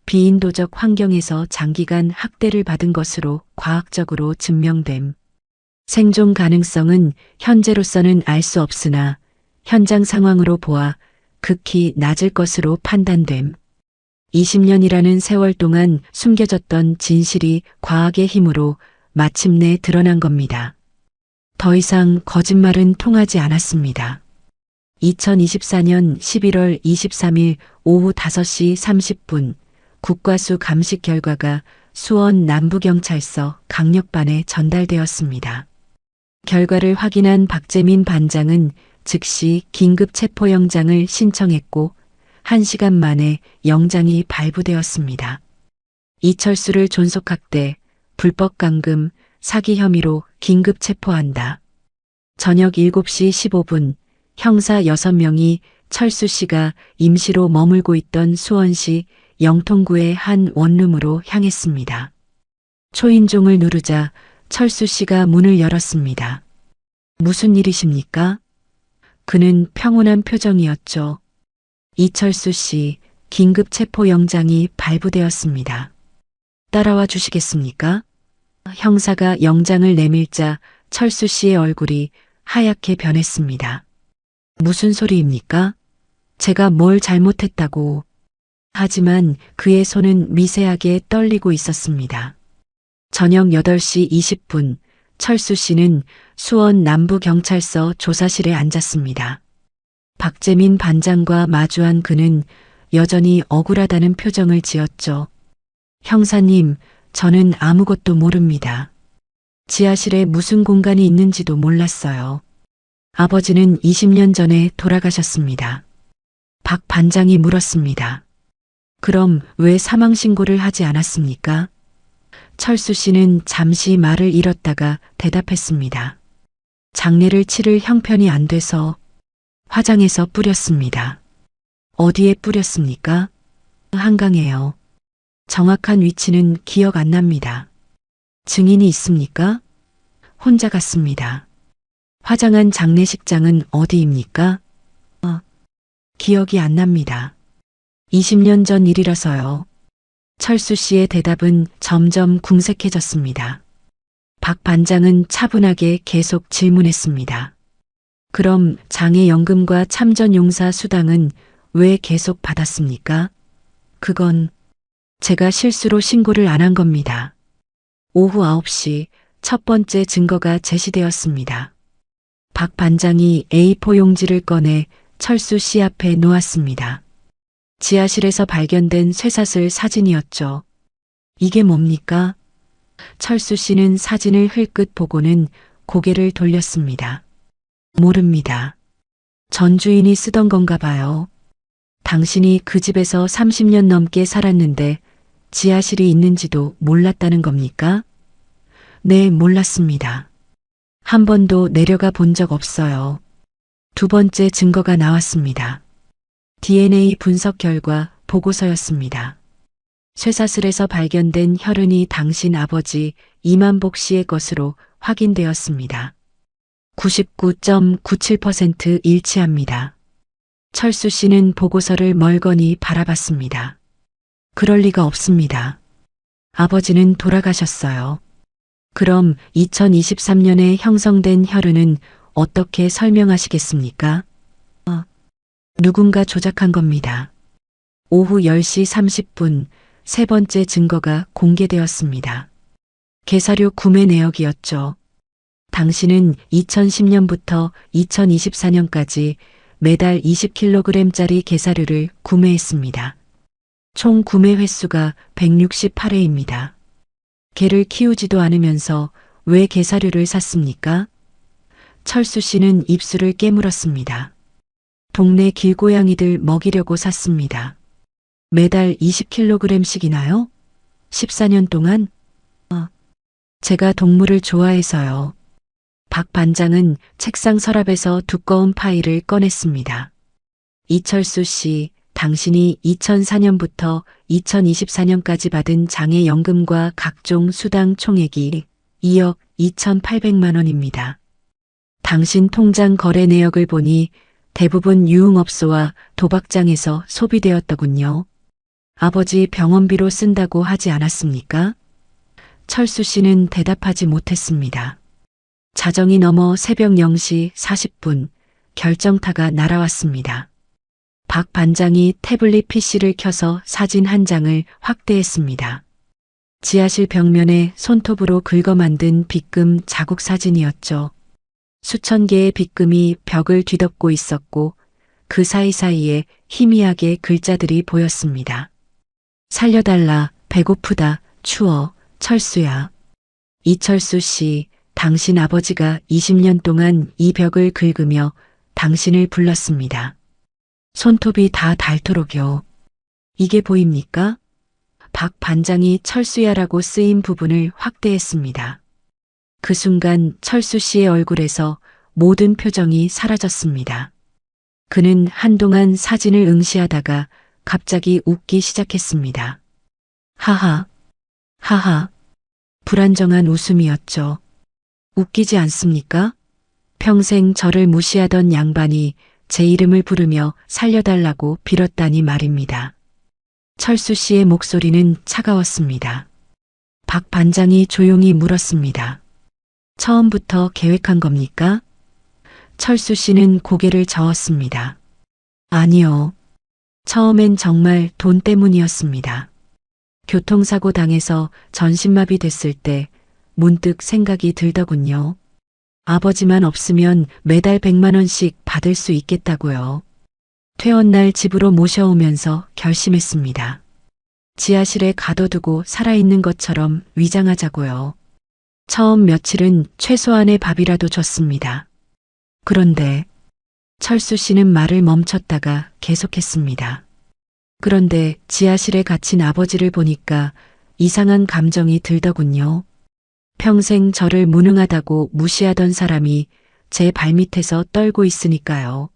비인도적 환경에서 장기간 학대를 받은 것으로 과학적으로 증명됨. 생존 가능성은 현재로서는 알 수 없으나 현장 상황으로 보아 극히 낮을 것으로 판단됨. 20년이라는 세월 동안 숨겨졌던 진실이 과학의 힘으로 마침내 드러난 겁니다. 더 이상 거짓말은 통하지 않았습니다. 2024년 11월 23일 오후 5시 30분 국과수 감식 결과가 수원 남부경찰서 강력반에 전달되었습니다. 결과를 확인한 박재민 반장은 즉시 긴급 체포영장을 신청했고 1시간 만에 영장이 발부되었습니다. 이철수를 존속학대, 불법 감금, 사기 혐의로 긴급 체포한다. 저녁 7시 15분 형사 6명이 철수 씨가 임시로 머물고 있던 수원시 영통구의 한 원룸으로 향했습니다. 초인종을 누르자 철수 씨가 문을 열었습니다. 무슨 일이십니까? 그는 평온한 표정이었죠. 이철수 씨, 긴급 체포 영장이 발부되었습니다. 따라와 주시겠습니까? 형사가 영장을 내밀자 철수 씨의 얼굴이 하얗게 변했습니다. 무슨 소리입니까? 제가 뭘 잘못했다고. 하지만 그의 손은 미세하게 떨리고 있었습니다. 저녁 8시 20분 철수 씨는 수원 남부경찰서 조사실에 앉았습니다. 박재민 반장과 마주한 그는 여전히 억울하다는 표정을 지었죠. 형사님, 저는 아무것도 모릅니다. 지하실에 무슨 공간이 있는지도 몰랐어요. 아버지는 20년 전에 돌아가셨습니다. 박 반장이 물었습니다. 그럼 왜 사망신고를 하지 않았습니까? 철수 씨는 잠시 말을 잃었다가 대답했습니다. 장례를 치를 형편이 안 돼서 화장해서 뿌렸습니다. 어디에 뿌렸습니까? 한강에요. 정확한 위치는 기억 안 납니다. 증인이 있습니까? 혼자 갔습니다. 화장한 장례식장은 어디입니까? 기억이 안 납니다. 20년 전 일이라서요. 철수 씨의 대답은 점점 궁색해졌습니다. 박 반장은 차분하게 계속 질문했습니다. 그럼 장애연금과 참전용사 수당은 왜 계속 받았습니까? 그건 제가 실수로 신고를 안 한 겁니다. 오후 9시 첫 번째 증거가 제시되었습니다. 박 반장이 A4 용지를 꺼내 철수 씨 앞에 놓았습니다. 지하실에서 발견된 쇠사슬 사진이었죠. 이게 뭡니까? 철수 씨는 사진을 흘끗 보고는 고개를 돌렸습니다. 모릅니다. 전 주인이 쓰던 건가 봐요. 당신이 그 집에서 30년 넘게 살았는데 지하실이 있는지도 몰랐다는 겁니까? 네, 몰랐습니다. 한 번도 내려가 본 적 없어요. 두 번째 증거가 나왔습니다. DNA 분석 결과 보고서였습니다. 쇠사슬에서 발견된 혈흔이 당신 아버지 이만복 씨의 것으로 확인되었습니다. 99.97% 일치합니다. 철수 씨는 보고서를 멀거니 바라봤습니다. 그럴 리가 없습니다. 아버지는 돌아가셨어요. 그럼 2023년에 형성된 혈흔은 어떻게 설명하시겠습니까? 누군가 조작한 겁니다. 오후 10시 30분 세 번째 증거가 공개되었습니다. 개사료 구매 내역이었죠. 당신은 2010년부터 2024년까지 매달 20kg짜리 게사료를 구매했습니다. 총 구매 횟수가 168회입니다. 개를 키우지도 않으면서 왜 게사료를 샀습니까? 철수 씨는 입술을 깨물었습니다. 동네 길고양이들 먹이려고 샀습니다. 매달 20kg씩이나요? 14년 동안? 제가 동물을 좋아해서요. 박 반장은 책상 서랍에서 두꺼운 파일을 꺼냈습니다. 이철수 씨, 당신이 2004년부터 2024년까지 받은 장애연금과 각종 수당 총액이 2억 2,800만 원입니다. 당신 통장 거래 내역을 보니 대부분 유흥업소와 도박장에서 소비되었더군요. 아버지 병원비로 쓴다고 하지 않았습니까? 철수 씨는 대답하지 못했습니다. 자정이 넘어 새벽 0시 40분 결정타가 날아왔습니다. 박 반장이 태블릿 PC를 켜서 사진 한 장을 확대했습니다. 지하실 벽면에 손톱으로 긁어 만든 빗금 자국 사진이었죠. 수천 개의 빗금이 벽을 뒤덮고 있었고 그 사이사이에 희미하게 글자들이 보였습니다. 살려달라, 배고프다, 추워, 철수야. 이철수 씨, 당신 아버지가 20년 동안 이 벽을 긁으며 당신을 불렀습니다. 손톱이 다 닳도록요. 이게 보입니까? 박 반장이 철수야라고 쓰인 부분을 확대했습니다. 그 순간 철수 씨의 얼굴에서 모든 표정이 사라졌습니다. 그는 한동안 사진을 응시하다가 갑자기 웃기 시작했습니다. 하하, 하하. 불안정한 웃음이었죠. 웃기지 않습니까? 평생 저를 무시하던 양반이 제 이름을 부르며 살려달라고 빌었다니 말입니다. 철수 씨의 목소리는 차가웠습니다. 박 반장이 조용히 물었습니다. 처음부터 계획한 겁니까? 철수 씨는 고개를 저었습니다. 아니요. 처음엔 정말 돈 때문이었습니다. 교통사고 당해서 전신마비 됐을 때 문득 생각이 들더군요. 아버지만 없으면 매달 100만 원씩 받을 수 있겠다고요. 퇴원날 집으로 모셔오면서 결심했습니다. 지하실에 가둬두고 살아있는 것처럼 위장하자고요. 처음 며칠은 최소한의 밥이라도 줬습니다. 그런데 철수 씨는 말을 멈췄다가 계속했습니다. 그런데 지하실에 갇힌 아버지를 보니까 이상한 감정이 들더군요. 평생 저를 무능하다고 무시하던 사람이 제 발밑에서 떨고 있으니까요.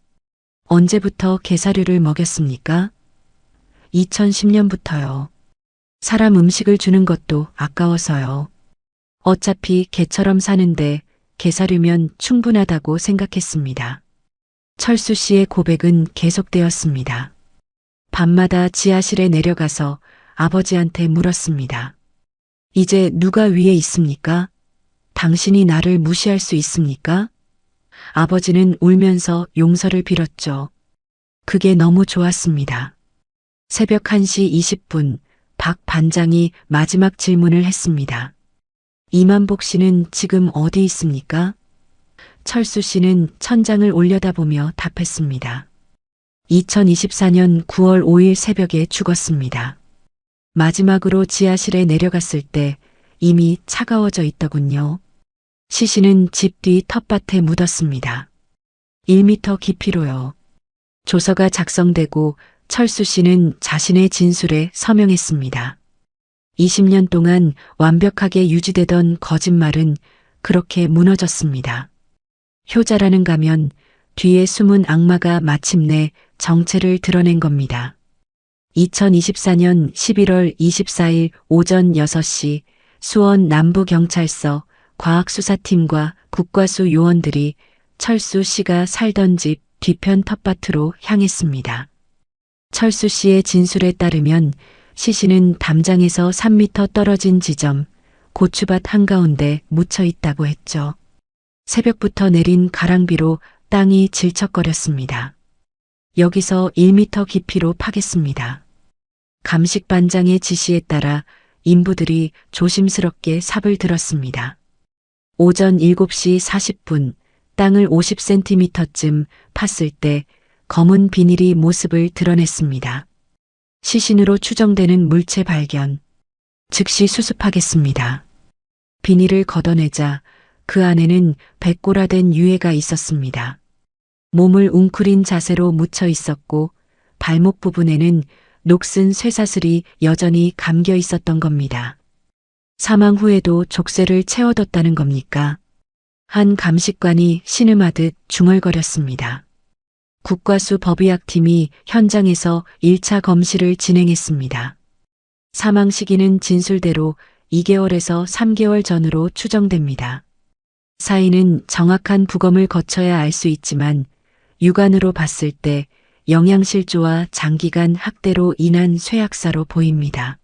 언제부터 개사료를 먹였습니까? 2010년부터요. 사람 음식을 주는 것도 아까워서요. 어차피 개처럼 사는데 개사료면 충분하다고 생각했습니다. 철수 씨의 고백은 계속되었습니다. 밤마다 지하실에 내려가서 아버지한테 물었습니다. 이제 누가 위에 있습니까? 당신이 나를 무시할 수 있습니까? 아버지는 울면서 용서를 빌었죠. 그게 너무 좋았습니다. 새벽 1시 20분 박 반장이 마지막 질문을 했습니다. 이만복 씨는 지금 어디 있습니까? 철수 씨는 천장을 올려다보며 답했습니다. 2024년 9월 5일 새벽에 죽었습니다. 마지막으로 지하실에 내려갔을 때 이미 차가워져 있더군요. 시신은 집 뒤 텃밭에 묻었습니다. 1m 깊이로요. 조서가 작성되고 철수 씨는 자신의 진술에 서명했습니다. 20년 동안 완벽하게 유지되던 거짓말은 그렇게 무너졌습니다. 효자라는 가면 뒤에 숨은 악마가 마침내 정체를 드러낸 겁니다. 2024년 11월 24일 오전 6시 수원 남부경찰서 과학수사팀과 국과수 요원들이 철수 씨가 살던 집 뒤편 텃밭으로 향했습니다. 철수 씨의 진술에 따르면 시신은 담장에서 3m 떨어진 지점 고추밭 한가운데 묻혀 있다고 했죠. 새벽부터 내린 가랑비로 땅이 질척거렸습니다. 여기서 1m 깊이로 파겠습니다. 감식 반장의 지시에 따라 인부들이 조심스럽게 삽을 들었습니다. 오전 7시 40분 땅을 50cm쯤 팠을 때 검은 비닐이 모습을 드러냈습니다. 시신으로 추정되는 물체 발견. 즉시 수습하겠습니다. 비닐을 걷어내자 그 안에는 백골화된 유해가 있었습니다. 몸을 웅크린 자세로 묻혀 있었고 발목 부분에는 녹슨 쇠사슬이 여전히 감겨 있었던 겁니다. 사망 후에도 족쇄를 채워뒀다는 겁니까? 한 감식관이 신음하듯 중얼거렸습니다. 국과수 법의학팀이 현장에서 1차 검시를 진행했습니다. 사망 시기는 진술대로 2개월에서 3개월 전으로 추정됩니다. 사인은 정확한 부검을 거쳐야 알 수 있지만 육안으로 봤을 때 영양실조와 장기간 학대로 인한 쇠약사로 보입니다.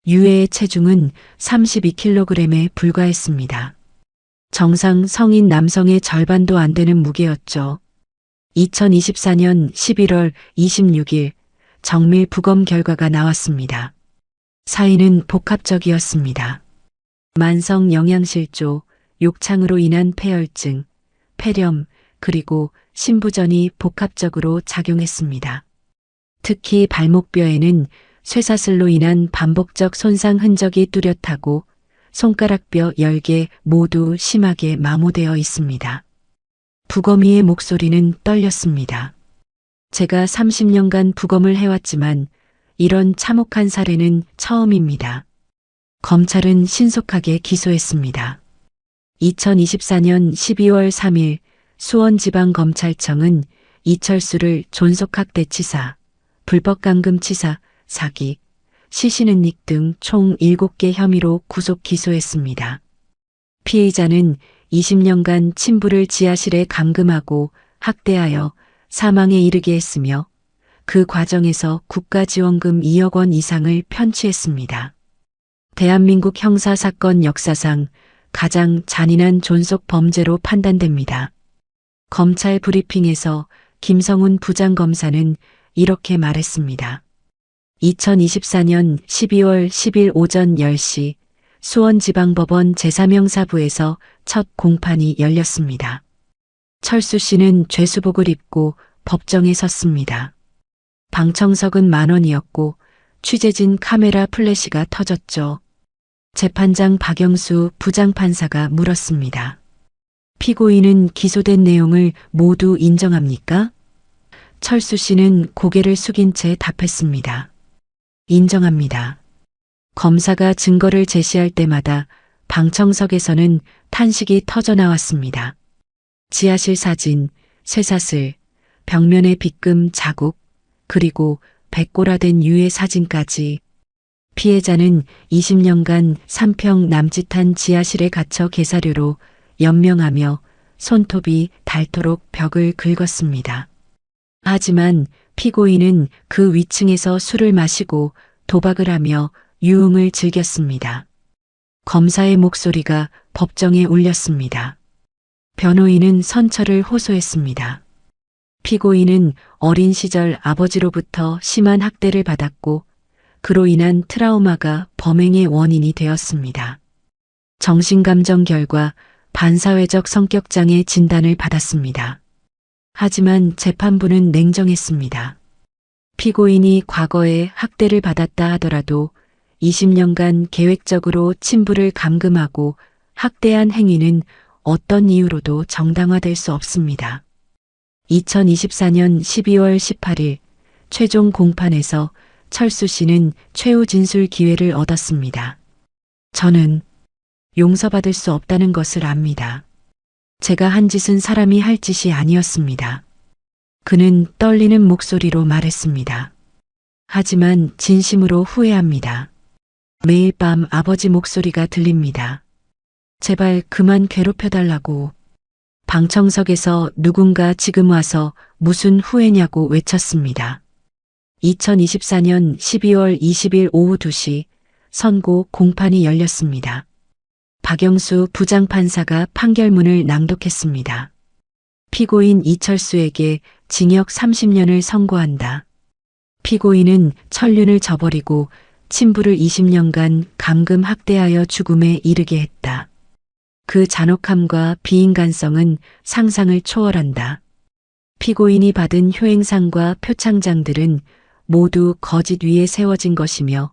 유해의 체중은 32kg에 불과했습니다. 정상 성인 남성의 절반도 안 되는 무게였죠. 2024년 11월 26일 정밀 부검 결과가 나왔습니다. 사인은 복합적이었습니다. 만성 영양실조, 욕창으로 인한 폐혈증, 폐렴, 그리고 신부전이 복합적으로 작용했습니다. 특히 발목뼈에는 쇠사슬로 인한 반복적 손상 흔적이 뚜렷하고 손가락뼈 10개 모두 심하게 마모되어 있습니다. 부검의의 목소리는 떨렸습니다. 제가 30년간 부검을 해왔지만 이런 참혹한 사례는 처음입니다. 검찰은 신속하게 기소했습니다. 2024년 12월 3일 수원지방검찰청은 이철수를 존속학대치사, 불법감금치사, 사기, 시신은닉 등 총 7개 혐의로 구속 기소했습니다. 피의자는 20년간 친부를 지하실에 감금하고 학대하여 사망에 이르게 했으며 그 과정에서 국가지원금 2억 원 이상을 편취했습니다. 대한민국 형사사건 역사상 가장 잔인한 존속 범죄로 판단됩니다. 검찰 브리핑에서 김성훈 부장검사는 이렇게 말했습니다. 2024년 12월 10일 오전 10시 수원지방법원 제3형사부에서 첫 공판이 열렸습니다. 철수 씨는 죄수복을 입고 법정에 섰습니다. 방청석은 10,000원이었고 취재진 카메라 플래시가 터졌죠. 재판장 박영수 부장판사가 물었습니다. 피고인은 기소된 내용을 모두 인정합니까? 철수 씨는 고개를 숙인 채 답했습니다. 인정합니다. 검사가 증거를 제시할 때마다 방청석에서는 탄식이 터져 나왔습니다. 지하실 사진, 쇠사슬, 벽면의 빗금 자국, 그리고 백골화된 유해 사진까지. 피해자는 20년간 3평 남짓한 지하실에 갇혀 개사료로 연명하며 손톱이 닳도록 벽을 긁었습니다. 하지만 피고인은 그 위층에서 술을 마시고 도박을 하며 유흥을 즐겼습니다. 검사의 목소리가 법정에 울렸습니다. 변호인은 선처를 호소했습니다. 피고인은 어린 시절 아버지로부터 심한 학대를 받았고 그로 인한 트라우마가 범행의 원인이 되었습니다. 정신감정 결과 반사회적 성격장애 진단을 받았습니다. 하지만 재판부는 냉정했습니다. 피고인이 과거에 학대를 받았다 하더라도 20년간 계획적으로 친부를 감금하고 학대한 행위는 어떤 이유로도 정당화될 수 없습니다. 2024년 12월 18일 최종 공판에서 철수 씨는 최후 진술 기회를 얻었습니다. 저는 용서받을 수 없다는 것을 압니다. 제가 한 짓은 사람이 할 짓이 아니었습니다. 그는 떨리는 목소리로 말했습니다. 하지만 진심으로 후회합니다. 매일 밤 아버지 목소리가 들립니다. 제발 그만 괴롭혀달라고. 방청석에서 누군가 지금 와서 무슨 후회냐고 외쳤습니다. 2024년 12월 20일 오후 2시 선고 공판이 열렸습니다. 박영수 부장판사가 판결문을 낭독했습니다. 피고인 이철수에게 징역 30년을 선고한다. 피고인은 천륜을 저버리고 친부를 20년간 감금 학대하여 죽음에 이르게 했다. 그 잔혹함과 비인간성은 상상을 초월한다. 피고인이 받은 효행상과 표창장들은 모두 거짓 위에 세워진 것이며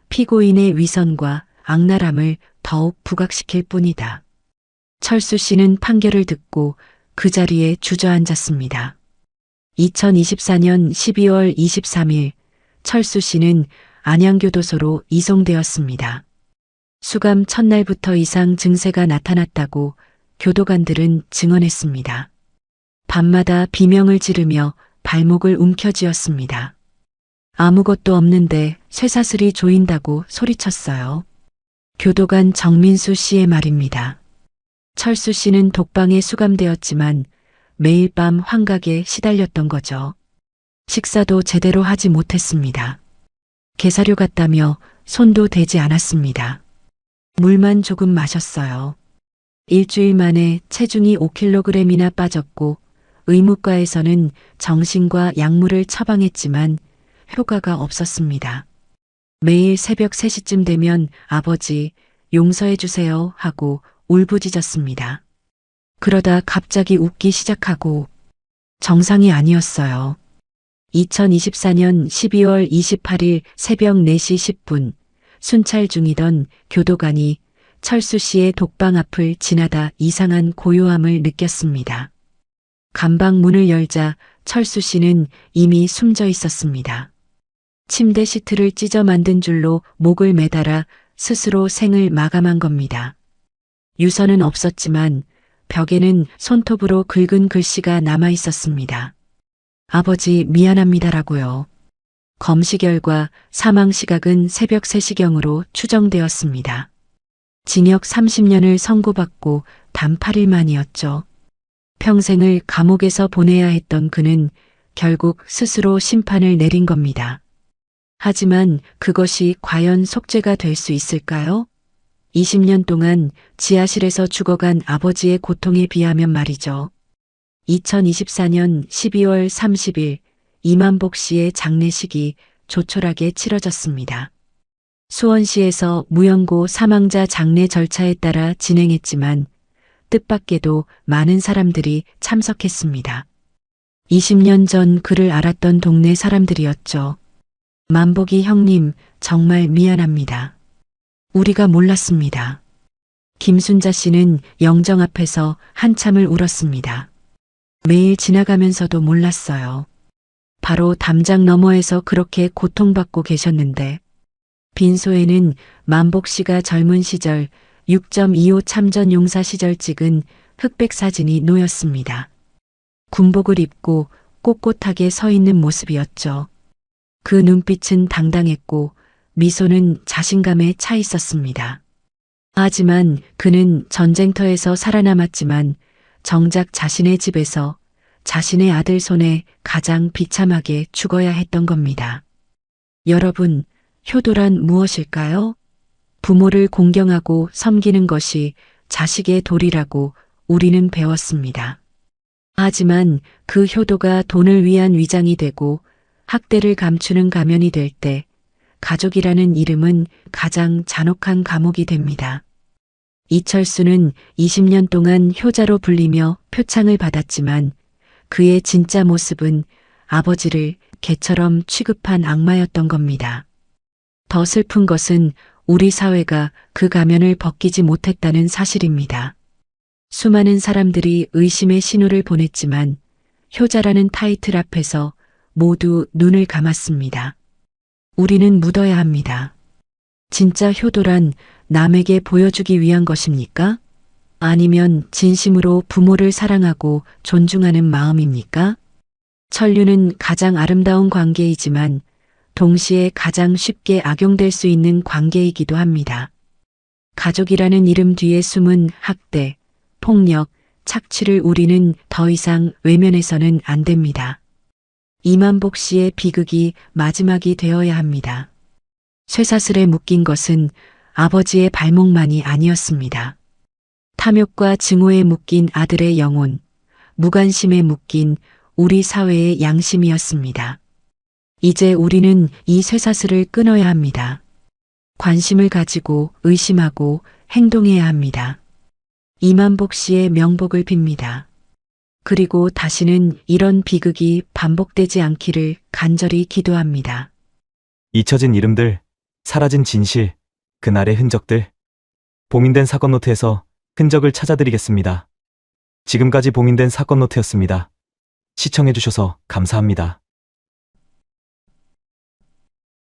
피고인의 위선과 악랄함을 더욱 부각시킬 뿐이다. 철수 씨는 판결을 듣고 그 자리에 주저앉았습니다. 2024년 12월 23일 철수 씨는 안양교도소로 이송되었습니다. 수감 첫날부터 이상 증세가 나타났다고 교도관들은 증언했습니다. 밤마다 비명을 지르며 발목을 움켜쥐었습니다. 아무것도 없는데 쇠사슬이 조인다고 소리쳤어요. 교도관 정민수 씨의 말입니다. 철수 씨는 독방에 수감되었지만 매일 밤 환각에 시달렸던 거죠. 식사도 제대로 하지 못했습니다. 개사료 같다며 손도 대지 않았습니다. 물만 조금 마셨어요. 일주일 만에 체중이 5kg이나 빠졌고 의무과에서는 정신과 약물을 처방했지만 효과가 없었습니다. 매일 새벽 3시쯤 되면 아버지 용서해 주세요 하고 울부짖었습니다. 그러다 갑자기 웃기 시작하고 정상이 아니었어요. 2024년 12월 28일 새벽 4시 10분 순찰 중이던 교도관이 철수 씨의 독방 앞을 지나다 이상한 고요함을 느꼈습니다. 감방 문을 열자 철수 씨는 이미 숨져 있었습니다. 침대 시트를 찢어 만든 줄로 목을 매달아 스스로 생을 마감한 겁니다. 유서는 없었지만 벽에는 손톱으로 긁은 글씨가 남아 있었습니다. 아버지 미안합니다라고요. 검시 결과 사망 시각은 새벽 3시경으로 추정되었습니다. 징역 30년을 선고받고 단 8일 만이었죠. 평생을 감옥에서 보내야 했던 그는 결국 스스로 심판을 내린 겁니다. 하지만 그것이 과연 속죄가 될 수 있을까요? 20년 동안 지하실에서 죽어간 아버지의 고통에 비하면 말이죠. 2024년 12월 30일 이만복 씨의 장례식이 조촐하게 치러졌습니다. 수원시에서 무연고 사망자 장례 절차에 따라 진행했지만 뜻밖에도 많은 사람들이 참석했습니다. 20년 전 그를 알았던 동네 사람들이었죠. 만복이 형님, 정말 미안합니다. 우리가 몰랐습니다. 김순자 씨는 영정 앞에서 한참을 울었습니다. 매일 지나가면서도 몰랐어요. 바로 담장 너머에서 그렇게 고통받고 계셨는데, 빈소에는 만복 씨가 젊은 시절 6.25 참전 용사 시절 찍은 흑백 사진이 놓였습니다. 군복을 입고 꼿꼿하게 서 있는 모습이었죠. 그 눈빛은 당당했고 미소는 자신감에 차 있었습니다. 하지만 그는 전쟁터에서 살아남았지만 정작 자신의 집에서 자신의 아들 손에 가장 비참하게 죽어야 했던 겁니다. 여러분, 효도란 무엇일까요? 부모를 공경하고 섬기는 것이 자식의 도리라고 우리는 배웠습니다. 하지만 그 효도가 돈을 위한 위장이 되고 학대를 감추는 가면이 될 때 가족이라는 이름은 가장 잔혹한 감옥이 됩니다. 이철수는 20년 동안 효자로 불리며 표창을 받았지만 그의 진짜 모습은 아버지를 개처럼 취급한 악마였던 겁니다. 더 슬픈 것은 우리 사회가 그 가면을 벗기지 못했다는 사실입니다. 수많은 사람들이 의심의 신호를 보냈지만 효자라는 타이틀 앞에서 모두 눈을 감았습니다. 우리는 묻어야 합니다. 진짜 효도란 남에게 보여주기 위한 것입니까? 아니면 진심으로 부모를 사랑하고 존중하는 마음입니까? 천류는 가장 아름다운 관계이지만 동시에 가장 쉽게 악용될 수 있는 관계이기도 합니다. 가족이라는 이름 뒤에 숨은 학대, 폭력, 착취를 우리는 더 이상 외면해서는 안 됩니다. 이만복 씨의 비극이 마지막이 되어야 합니다. 쇠사슬에 묶인 것은 아버지의 발목만이 아니었습니다. 탐욕과 증오에 묶인 아들의 영혼, 무관심에 묶인 우리 사회의 양심이었습니다. 이제 우리는 이 쇠사슬을 끊어야 합니다. 관심을 가지고 의심하고 행동해야 합니다. 이만복 씨의 명복을 빕니다. 그리고 다시는 이런 비극이 반복되지 않기를 간절히 기도합니다. 잊혀진 이름들, 사라진 진실, 그날의 흔적들. 봉인된 사건 노트에서 흔적을 찾아드리겠습니다. 지금까지 봉인된 사건 노트였습니다. 시청해주셔서 감사합니다.